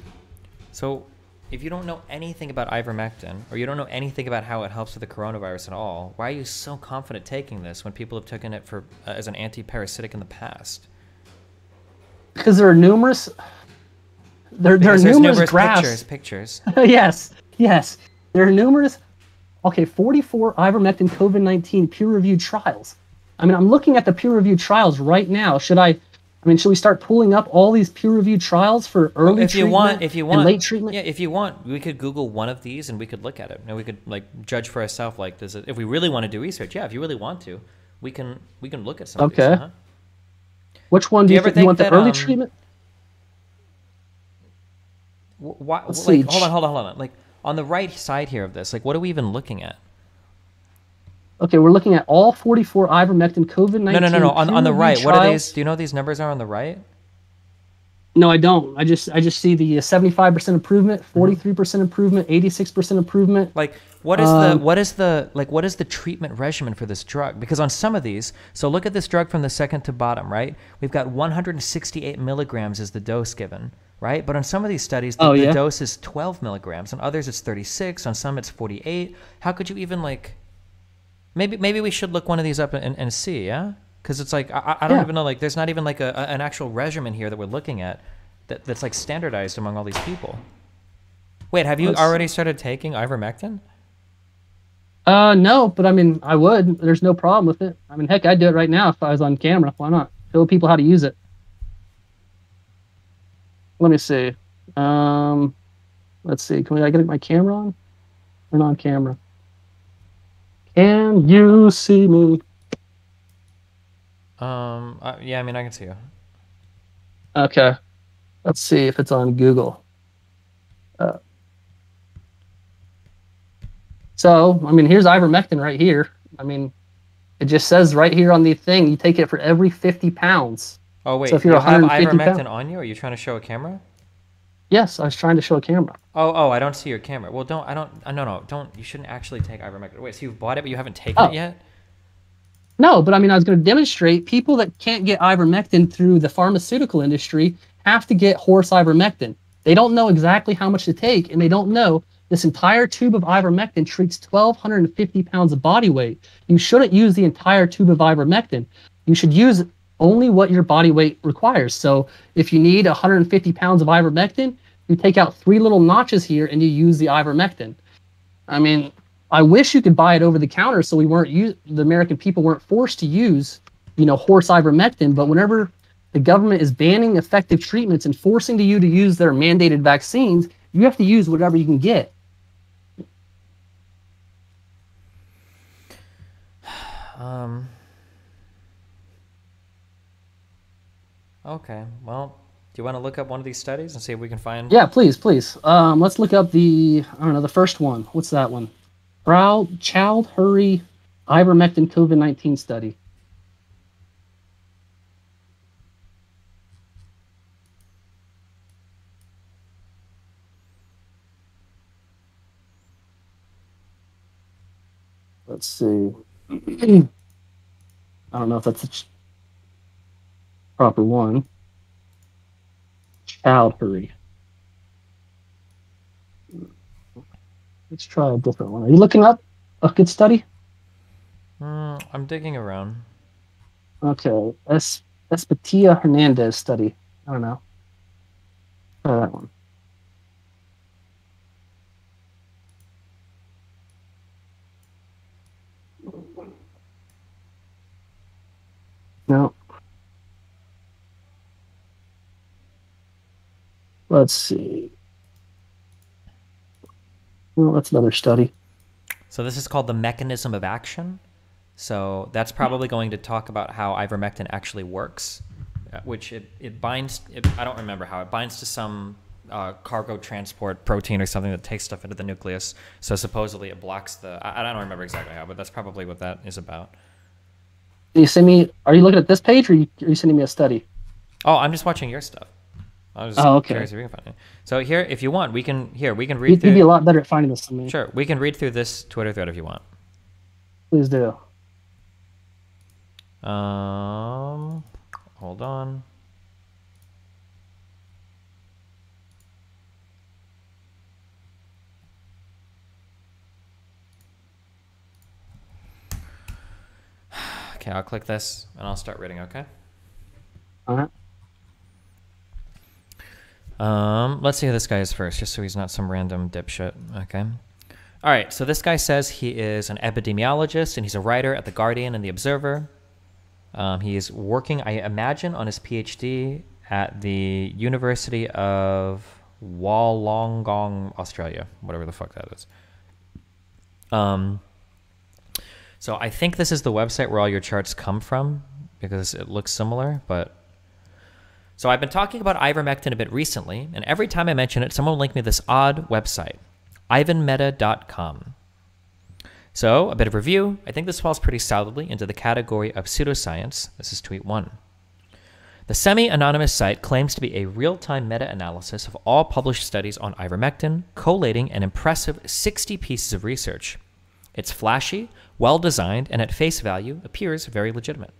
So if you don't know anything about ivermectin, or you don't know anything about how it helps with the coronavirus at all, why are you so confident taking this when people have taken it for as an anti-parasitic in the past? Because there are numerous... There are numerous graphs. Pictures. Yes. There are numerous... Okay, 44 ivermectin COVID-19 peer-reviewed trials. I mean, I'm looking at the peer-reviewed trials right now. Should we start pulling up all these peer-reviewed trials for early treatment and late treatment? Yeah, if you want, we could Google one of these and we could look at it. And we could like judge for ourselves. Like, if we really want to do research, if you really want to, we can look at some of these. Okay. Which one Do do you you ever think you think want, the that early treatment? why, Let's like see. hold on. Like on the right side here of this, like what are we even looking at? Okay, we're looking at all 44 ivermectin No. COVID-19 On the peer-reviewed right, what are these? trials. Do you know what these numbers are on the right? No, I don't. I just see the 75% improvement, 43% improvement, 86% improvement. Like Um, what is the treatment regimen for this drug? Because on some of these, so look at this drug from the second to bottom, right? We've got 168 milligrams is the dose given, right? But on some of these studies, oh the yeah. dose is 12 milligrams. On others, it's 36. On some, it's 48. How could you even like? Maybe we should look one of these up and see, yeah? Because it's like I don't Yeah. even know, like there's not even like an actual regimen here that we're looking at that's like standardized among all these people. Wait, have you Let's already see. started taking ivermectin? No, but I mean, I would. There's no problem with it. I mean, heck, I'd do it right now if I was on camera. Why not? Show people how to use it. Let me see. Um, let's see. I get my camera on? Turn on camera. Can you see me? Yeah, I mean, I can see you. Okay. Let's see if it's on Google. Uh, so, I mean, here's ivermectin right here. I mean, it just says right here on the thing, you take it for every 50 pounds. Oh So wait, if you're you have 150 pounds, ivermectin on you? Are you trying to show a camera? yes, I was trying to show a camera. Oh, I don't see your camera. Well, no, don't. You shouldn't actually take ivermectin. Wait, so you've bought it, but you haven't taken it Oh, yet? no, but I mean, I was going to demonstrate people that can't get ivermectin through the pharmaceutical industry have to get horse ivermectin. They don't know exactly how much to take, and they don't know this entire tube of ivermectin treats 1,250 pounds of body weight. You shouldn't use the entire tube of ivermectin. You should use only what your body weight requires. So if you need 150 pounds of ivermectin, you take out 3 little notches here and you use the ivermectin. I mean, I wish you could buy it over the counter so the American people weren't forced to use, horse ivermectin. But whenever the government is banning effective treatments and forcing you to use their mandated vaccines, you have to use whatever you can get. Okay. Well, do you want to look up one of these studies and see if we can find? Yeah, please, please. Let's look up the first one. What's that one? Child Hurry Ivermectin COVID-19 study. Let's see. I don't know if that's the proper one. Child Hurry. Let's try a different one. Are you looking up a good study? I'm digging around. Okay. Espatia Hernandez study. I don't know. Try that one. No. Let's see. Well, that's another study. So this is called the mechanism of action. So that's probably going to talk about how ivermectin actually works, which it binds. I don't remember how it binds to some cargo transport protein or something that takes stuff into the nucleus. So supposedly it blocks the. I don't remember exactly how, but that's probably what that is about. You send me? Are you looking at this page, or are you sending me a study? Oh, I'm just watching your stuff. I was Oh, okay. curious if we can find it. So here, if you want, we can read You'd through. be a lot better at finding this than me. Sure, we can read through this Twitter thread if you want. Please do. Hold on. Okay, I'll click this and I'll start reading, okay? All right. Let's see who this guy is first, just so he's not some random dipshit, okay? All right, so this guy says he is an epidemiologist and he's a writer at The Guardian and The Observer. He is working, I imagine, on his PhD at the University of Wollongong, Australia, whatever the fuck that is. So I think this is the website where all your charts come from because it looks similar, but So I've been talking about ivermectin a bit recently, and every time I mention it, someone will link me this odd website, ivanmeta.com. So, a bit of review. I think this falls pretty solidly into the category of pseudoscience. This is tweet 1. The semi-anonymous site claims to be a real-time meta-analysis of all published studies on ivermectin, collating an impressive 60 pieces of research. It's flashy, well-designed, and at face value appears very legitimate.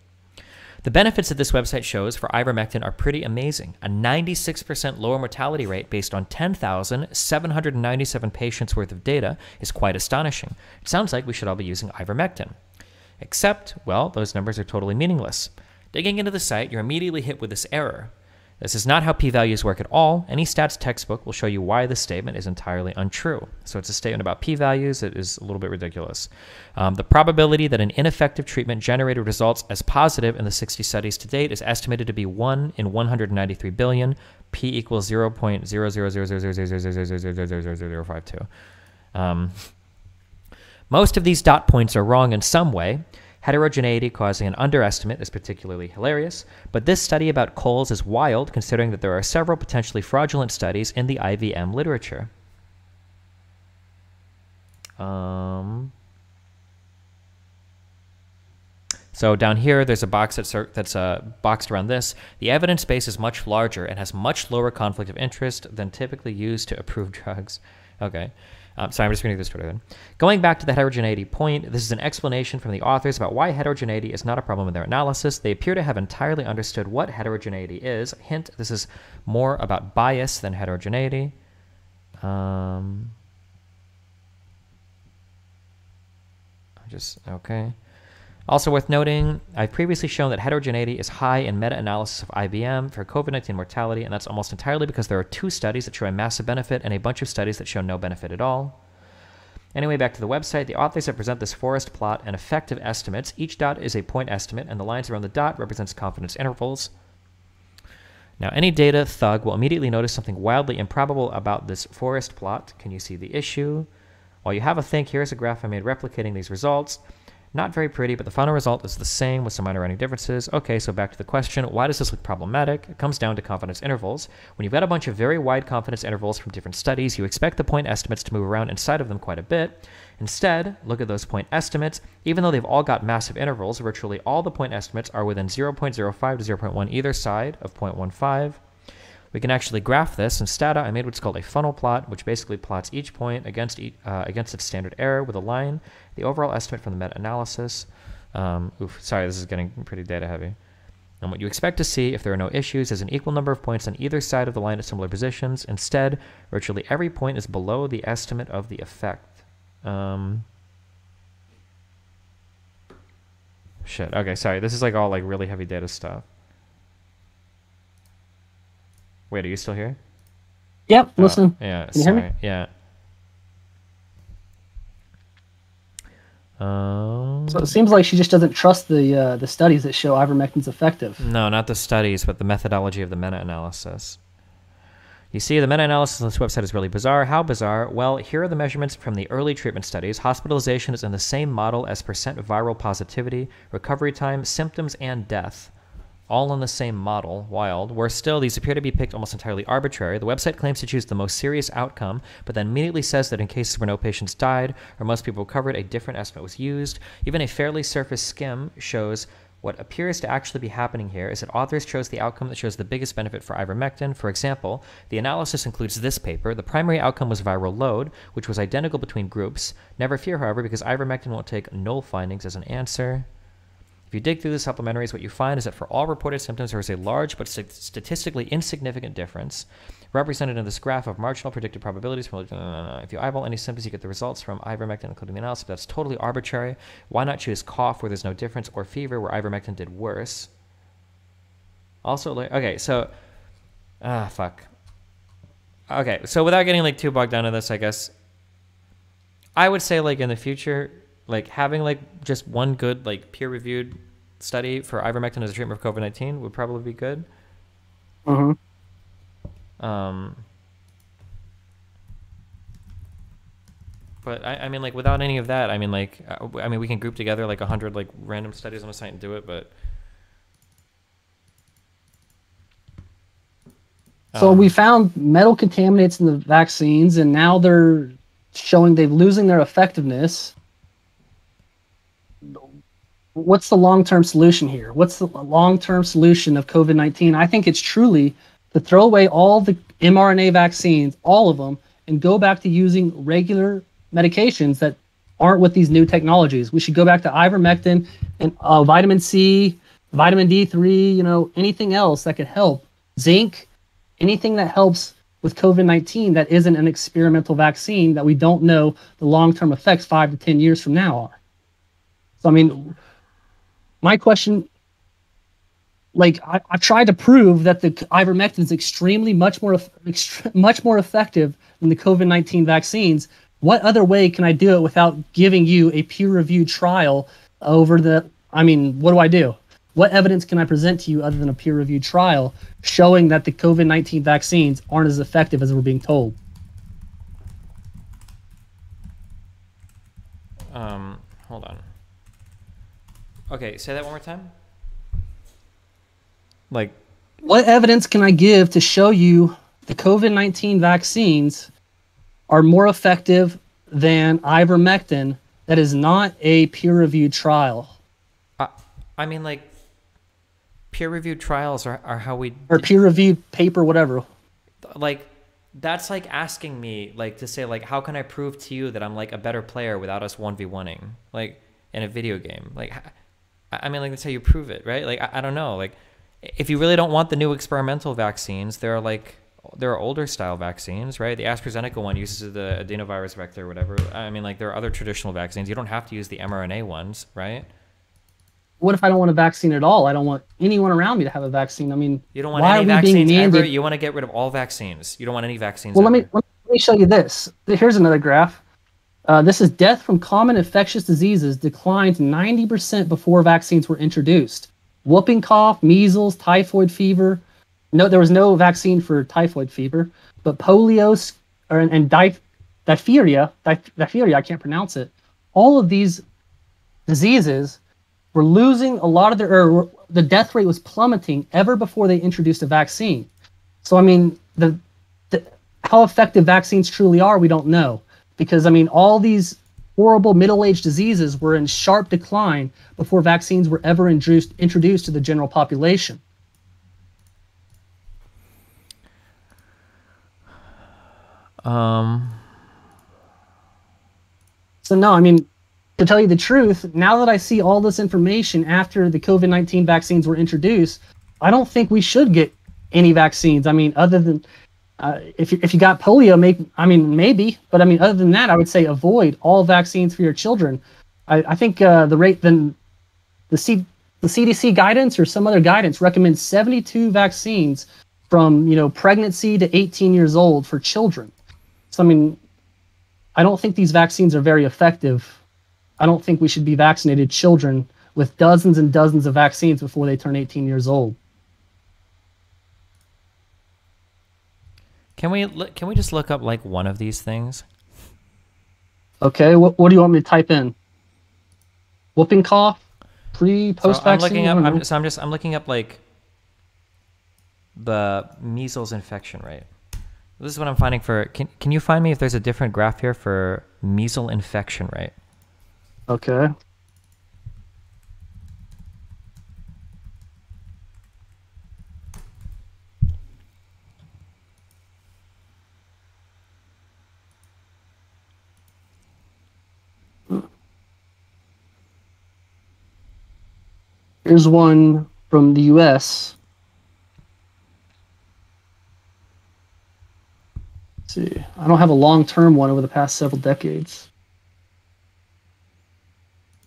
The benefits that this website shows for ivermectin are pretty amazing. A 96% lower mortality rate based on 10,797 patients worth of data is quite astonishing. It sounds like we should all be using ivermectin. Except, well, those numbers are totally meaningless. Digging into the site, you're immediately hit with this error. This is not how p-values work at all. Any stats textbook will show you why this statement is entirely untrue. So it's a statement about p-values that is a little bit ridiculous. The probability that an ineffective treatment generated results as positive in the 60 studies to date is estimated to be 1 in 193 billion, p equals 0.000000000000052. Most of these dot points are wrong in some way. Heterogeneity causing an underestimate is particularly hilarious, but this study about coals is wild considering that there are several potentially fraudulent studies in the IVM literature. So down here, there's a box that's boxed around this. The evidence base is much larger and has much lower conflict of interest than typically used to approve drugs. Okay. Sorry, I'm just reading this Twitter then. Going back to the heterogeneity point, this is an explanation from the authors about why heterogeneity is not a problem in their analysis. They appear to have entirely understood what heterogeneity is. Hint, this is more about bias than heterogeneity. Okay. Also worth noting, I've previously shown that heterogeneity is high in meta-analysis of IBM for COVID-19 mortality, and that's almost entirely because there are 2 studies that show a massive benefit and a bunch of studies that show no benefit at all. Anyway, back to the website. The authors that present this forest plot and effective estimates. Each dot is a point estimate, and the lines around the dot represents confidence intervals. Now, any data thug will immediately notice something wildly improbable about this forest plot. Can you see the issue? While you have a think, here's a graph I made replicating these results. Not very pretty, but the final result is the same with some minor running differences. Okay, so back to the question, why does this look problematic? It comes down to confidence intervals. When you've got a bunch of very wide confidence intervals from different studies, you expect the point estimates to move around inside of them quite a bit. Instead, look at those point estimates. Even though they've all got massive intervals, virtually all the point estimates are within 0.05 to 0.1 either side of 0.15. We can actually graph this. In Stata, I made what's called a funnel plot, which basically plots each point against its standard error with a line, the overall estimate from the meta-analysis. Sorry, this is getting pretty data heavy. And what you expect to see if there are no issues is an equal number of points on either side of the line at similar positions. Instead, virtually every point is below the estimate of the effect. Shit, okay, sorry. This is like all like really heavy data stuff. Wait, are you still here? Yep, listen. Yeah, Can you hear me? Yeah. So it seems like she just doesn't trust the studies that show ivermectin's effective. No, not the studies, but the methodology of the meta-analysis. You see, the meta-analysis on this website is really bizarre. How bizarre? Well, here are the measurements from the early treatment studies. Hospitalization is in the same model as percent viral positivity, recovery time, symptoms, and death. All in the same model. Wild. Worse still, these appear to be picked almost entirely arbitrary. The website claims to choose the most serious outcome, but then immediately says that in cases where no patients died or most people recovered, a different estimate was used. Even a fairly surface skim shows what appears to actually be happening here is that authors chose the outcome that shows the biggest benefit for ivermectin. For example, the analysis includes this paper. The primary outcome was viral load, which was identical between groups. Never fear, however, because ivermectin won't take null findings as an answer. If you dig through the supplementaries, what you find is that for all reported symptoms, there is a large but statistically insignificant difference, represented in this graph of marginal predicted probabilities. If you eyeball any symptoms, you get the results from ivermectin, including the analysis. That's totally arbitrary. Why not choose cough, where there's no difference, or fever, where ivermectin did worse? Also, okay, so... fuck. Okay, so without getting like too bogged down in this, I guess, I would say like in the future... like having like just one good like peer-reviewed study for ivermectin as a treatment for COVID-19 would probably be good. Mm-hmm. But I mean, like without any of that, I mean, like we can group together like 100 like random studies on a site and do it, but So we found metal contaminants in the vaccines, and now they're showing they're losing their effectiveness. What's the long-term solution here? What's the long-term solution of COVID-19? I think it's truly to throw away all the mRNA vaccines, all of them, and go back to using regular medications that aren't with these new technologies. We should go back to ivermectin and vitamin C, vitamin D3, anything else that could help. Zinc, anything that helps with COVID-19 that isn't an experimental vaccine that we don't know the long-term effects 5 to 10 years from now are. So, my question, I've tried to prove that the ivermectin is extremely much more effective than the COVID-19 vaccines. What other way can I do it without giving you a peer-reviewed trial over what do I do? What evidence can I present to you other than a peer-reviewed trial showing that the COVID-19 vaccines aren't as effective as we're being told? Hold on. Okay, say that one more time. What evidence can I give to show you the COVID-19 vaccines are more effective than ivermectin that is not a peer-reviewed trial? Peer-reviewed trials are how we... Or peer-reviewed paper, whatever. That's like asking me, to say, how can I prove to you that I'm, a better player without us 1v1ing, in a video game? That's how you prove it, right? I don't know. If you really don't want the new experimental vaccines, there are older style vaccines, right? The AstraZeneca one uses the adenovirus vector or whatever. There are other traditional vaccines. You don't have to use the mRNA ones, right? What if I don't want a vaccine at all? I don't want anyone around me to have a vaccine. You don't want any vaccines ever? You want to get rid of all vaccines. You don't want any vaccines Well, ever. let me show you this. Here's another graph. This is death from common infectious diseases declined 90% before vaccines were introduced. Whooping cough, measles, typhoid fever. No, there was no vaccine for typhoid fever, but polio and diphtheria, I can't pronounce it. All of these diseases were losing a lot of the death rate was plummeting ever before they introduced a vaccine. So, how effective vaccines truly are, we don't know. Because, all these horrible middle-aged diseases were in sharp decline before vaccines were ever introduced to the general population. So, no, to tell you the truth, now that I see all this information after the COVID-19 vaccines were introduced, I don't think we should get any vaccines. Other than if you got polio, maybe. But other than that, I would say avoid all vaccines for your children. I think the CDC guidance or some other guidance recommends 72 vaccines from pregnancy to 18 years old for children. So I don't think these vaccines are very effective. I don't think we should be vaccinated children with dozens and dozens of vaccines before they turn 18 years old. Can we just look up one of these things? Okay, what do you want me to type in? Whooping cough, post vaccine. I'm looking up the measles infection rate. This is what I'm finding for. Can you find me if there's a different graph here for measles infection rate? Okay. Here's one from the US. Let's see. I don't have a long-term one over the past several decades.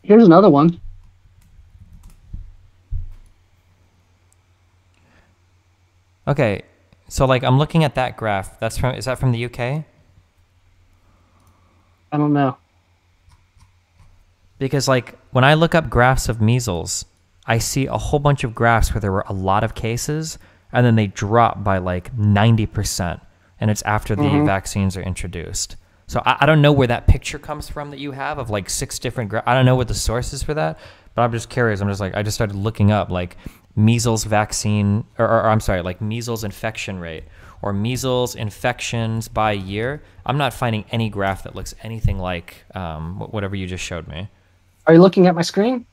Here's another one. Okay, so I'm looking at that graph. Is that from the UK? I don't know. Because when I look up graphs of measles, I see a whole bunch of graphs where there were a lot of cases and then they drop by 90%, and it's after the vaccines are introduced. So I don't know where that picture comes from that you have of 6 different I don't know what the source is for that, but I'm just curious. I just started looking up measles vaccine, or I'm sorry, like measles infection rate or measles infections by year, I'm not finding any graph that looks anything like whatever you just showed me. Are you looking at my screen?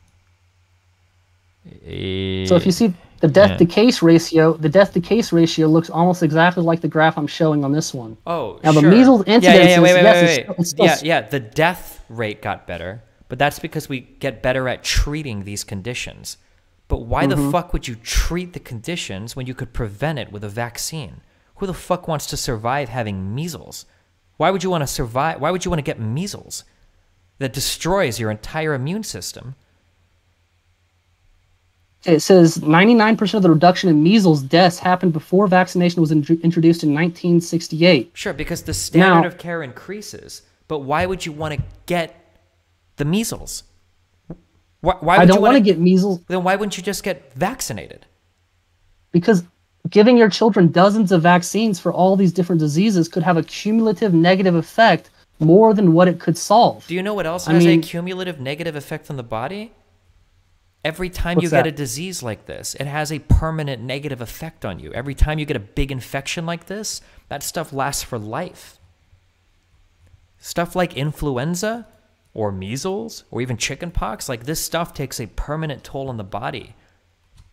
So if you see the death to case ratio, the death to case ratio looks almost exactly like the graph I'm showing on this one. Oh, now sure. The measles incidence wait. Yeah, the death rate got better, but that's because we get better at treating these conditions. But why the fuck would you treat the conditions when you could prevent it with a vaccine? Who the fuck wants to survive having measles? Why would you want to survive? Why would you want to get measles? That destroys your entire immune system. It says 99% of the reduction in measles deaths happened before vaccination was introduced in 1968. Sure, because the standard of care increases. But why would you want to get the measles? Why I don't want to get measles. Then why wouldn't you just get vaccinated? Because giving your children dozens of vaccines for all these different diseases could have a cumulative negative effect more than what it could solve. Do you know what else has a cumulative negative effect on the body? Every time you get a disease like this, it has a permanent negative effect on you. Every time you get a big infection like this, that stuff lasts for life. Stuff like influenza or measles or even chickenpox, like this stuff takes a permanent toll on the body.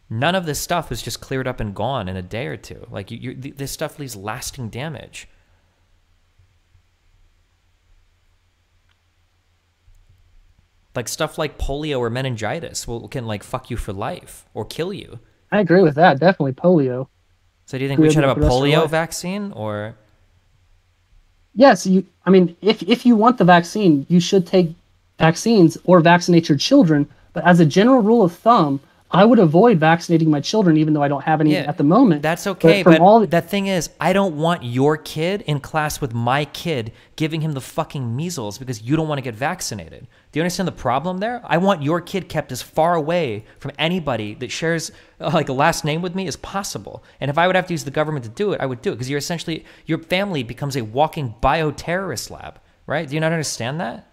None of this stuff is just cleared up and gone in a day or two. Like this stuff leaves lasting damage. Like stuff like polio or meningitis can like fuck you for life or kill you. I agree with that. Definitely polio. So do you think we should have a polio vaccine or? Yes. If you want the vaccine, you should take vaccines or vaccinate your children. But as a general rule of thumb, I would avoid vaccinating my children, even though I don't have any at the moment. That's okay, but the thing is, I don't want your kid in class with my kid giving him the fucking measles because you don't want to get vaccinated. Do you understand the problem there? I want your kid kept as far away from anybody that shares like a last name with me as possible. And if I would have to use the government to do it, I would do it because your family becomes a walking bioterrorist lab, right? Do you not understand that?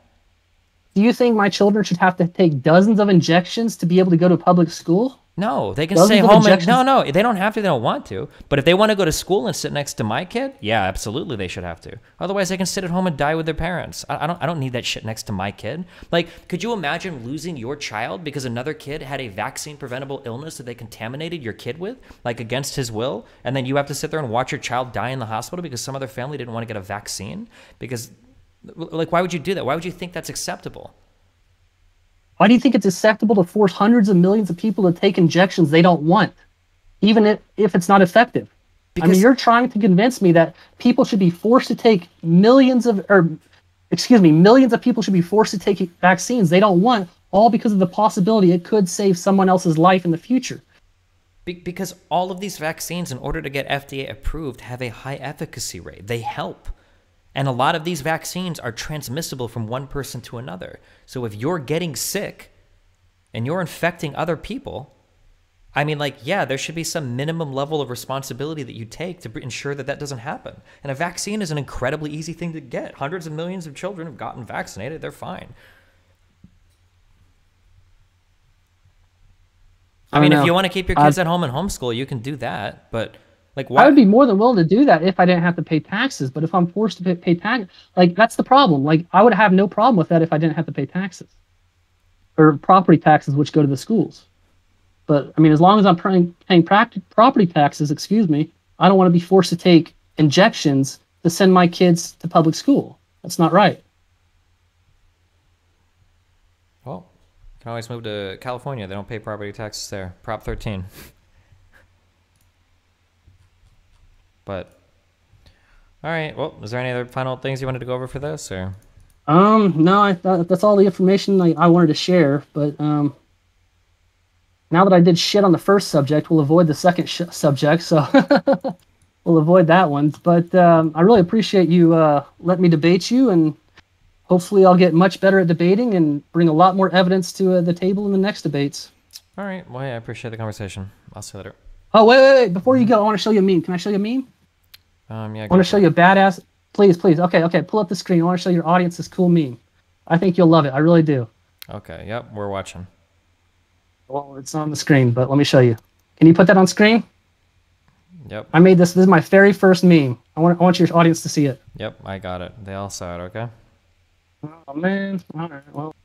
Do you think my children should have to take dozens of injections to be able to go to public school? No, they can stay home. No, they don't have to. They don't want to. But if they want to go to school and sit next to my kid, yeah, absolutely, they should have to. Otherwise, they can sit at home and die with their parents. I don't need that shit next to my kid. Like, could you imagine losing your child because another kid had a vaccine-preventable illness that they contaminated your kid with, like against his will, and then you have to sit there and watch your child die in the hospital because some other family didn't want to get a vaccine? Because, like, why would you do that? Why would you think that's acceptable? Why do you think it's acceptable to force hundreds of millions of people to take injections they don't want, even if it's not effective? Because you're trying to convince me that people should be forced to take millions of people should be forced to take vaccines they don't want, all because of the possibility it could save someone else's life in the future. Because all of these vaccines, in order to get FDA approved, have a high efficacy rate. They help. And a lot of these vaccines are transmissible from one person to another. So if you're getting sick and you're infecting other people, I mean, like, yeah, there should be some minimum level of responsibility that you take to ensure that that doesn't happen. And a vaccine is an incredibly easy thing to get. Hundreds of millions of children have gotten vaccinated. They're fine. I mean, if you want to keep your kids at home and homeschool, you can do that. But like, why? I would be more than willing to do that if I didn't have to pay taxes. But if I'm forced to pay tax, like, that's the problem. Like, I would have no problem with that if I didn't have to pay taxes or property taxes, which go to the schools. But I mean, as long as I'm paying property taxes, I don't want to be forced to take injections to send my kids to public school. That's not right. Well, you can always move to California. They don't pay property taxes there. Prop 13. But, all right. Well, is there any other final things you wanted to go over for this, or? No, I thought that's all the information I wanted to share. But now that I did shit on the first subject, we'll avoid the second subject. So we'll avoid that one. But I really appreciate you letting me debate you, and hopefully I'll get much better at debating and bring a lot more evidence to the table in the next debates. All right. Well, yeah, I appreciate the conversation. I'll see you later. Oh, wait. Before you go, I want to show you a meme. Can I show you a meme? Yeah. I want to show you a badass. Please. Okay. Pull up the screen. I want to show your audience this cool meme. I think you'll love it. I really do. Okay. Yep. We're watching. Well, it's on the screen, but let me show you. Can you put that on screen? Yep. I made this. This is my very first meme. I want your audience to see it. Yep, I got it. They all saw it, okay? Oh, man. All right, well.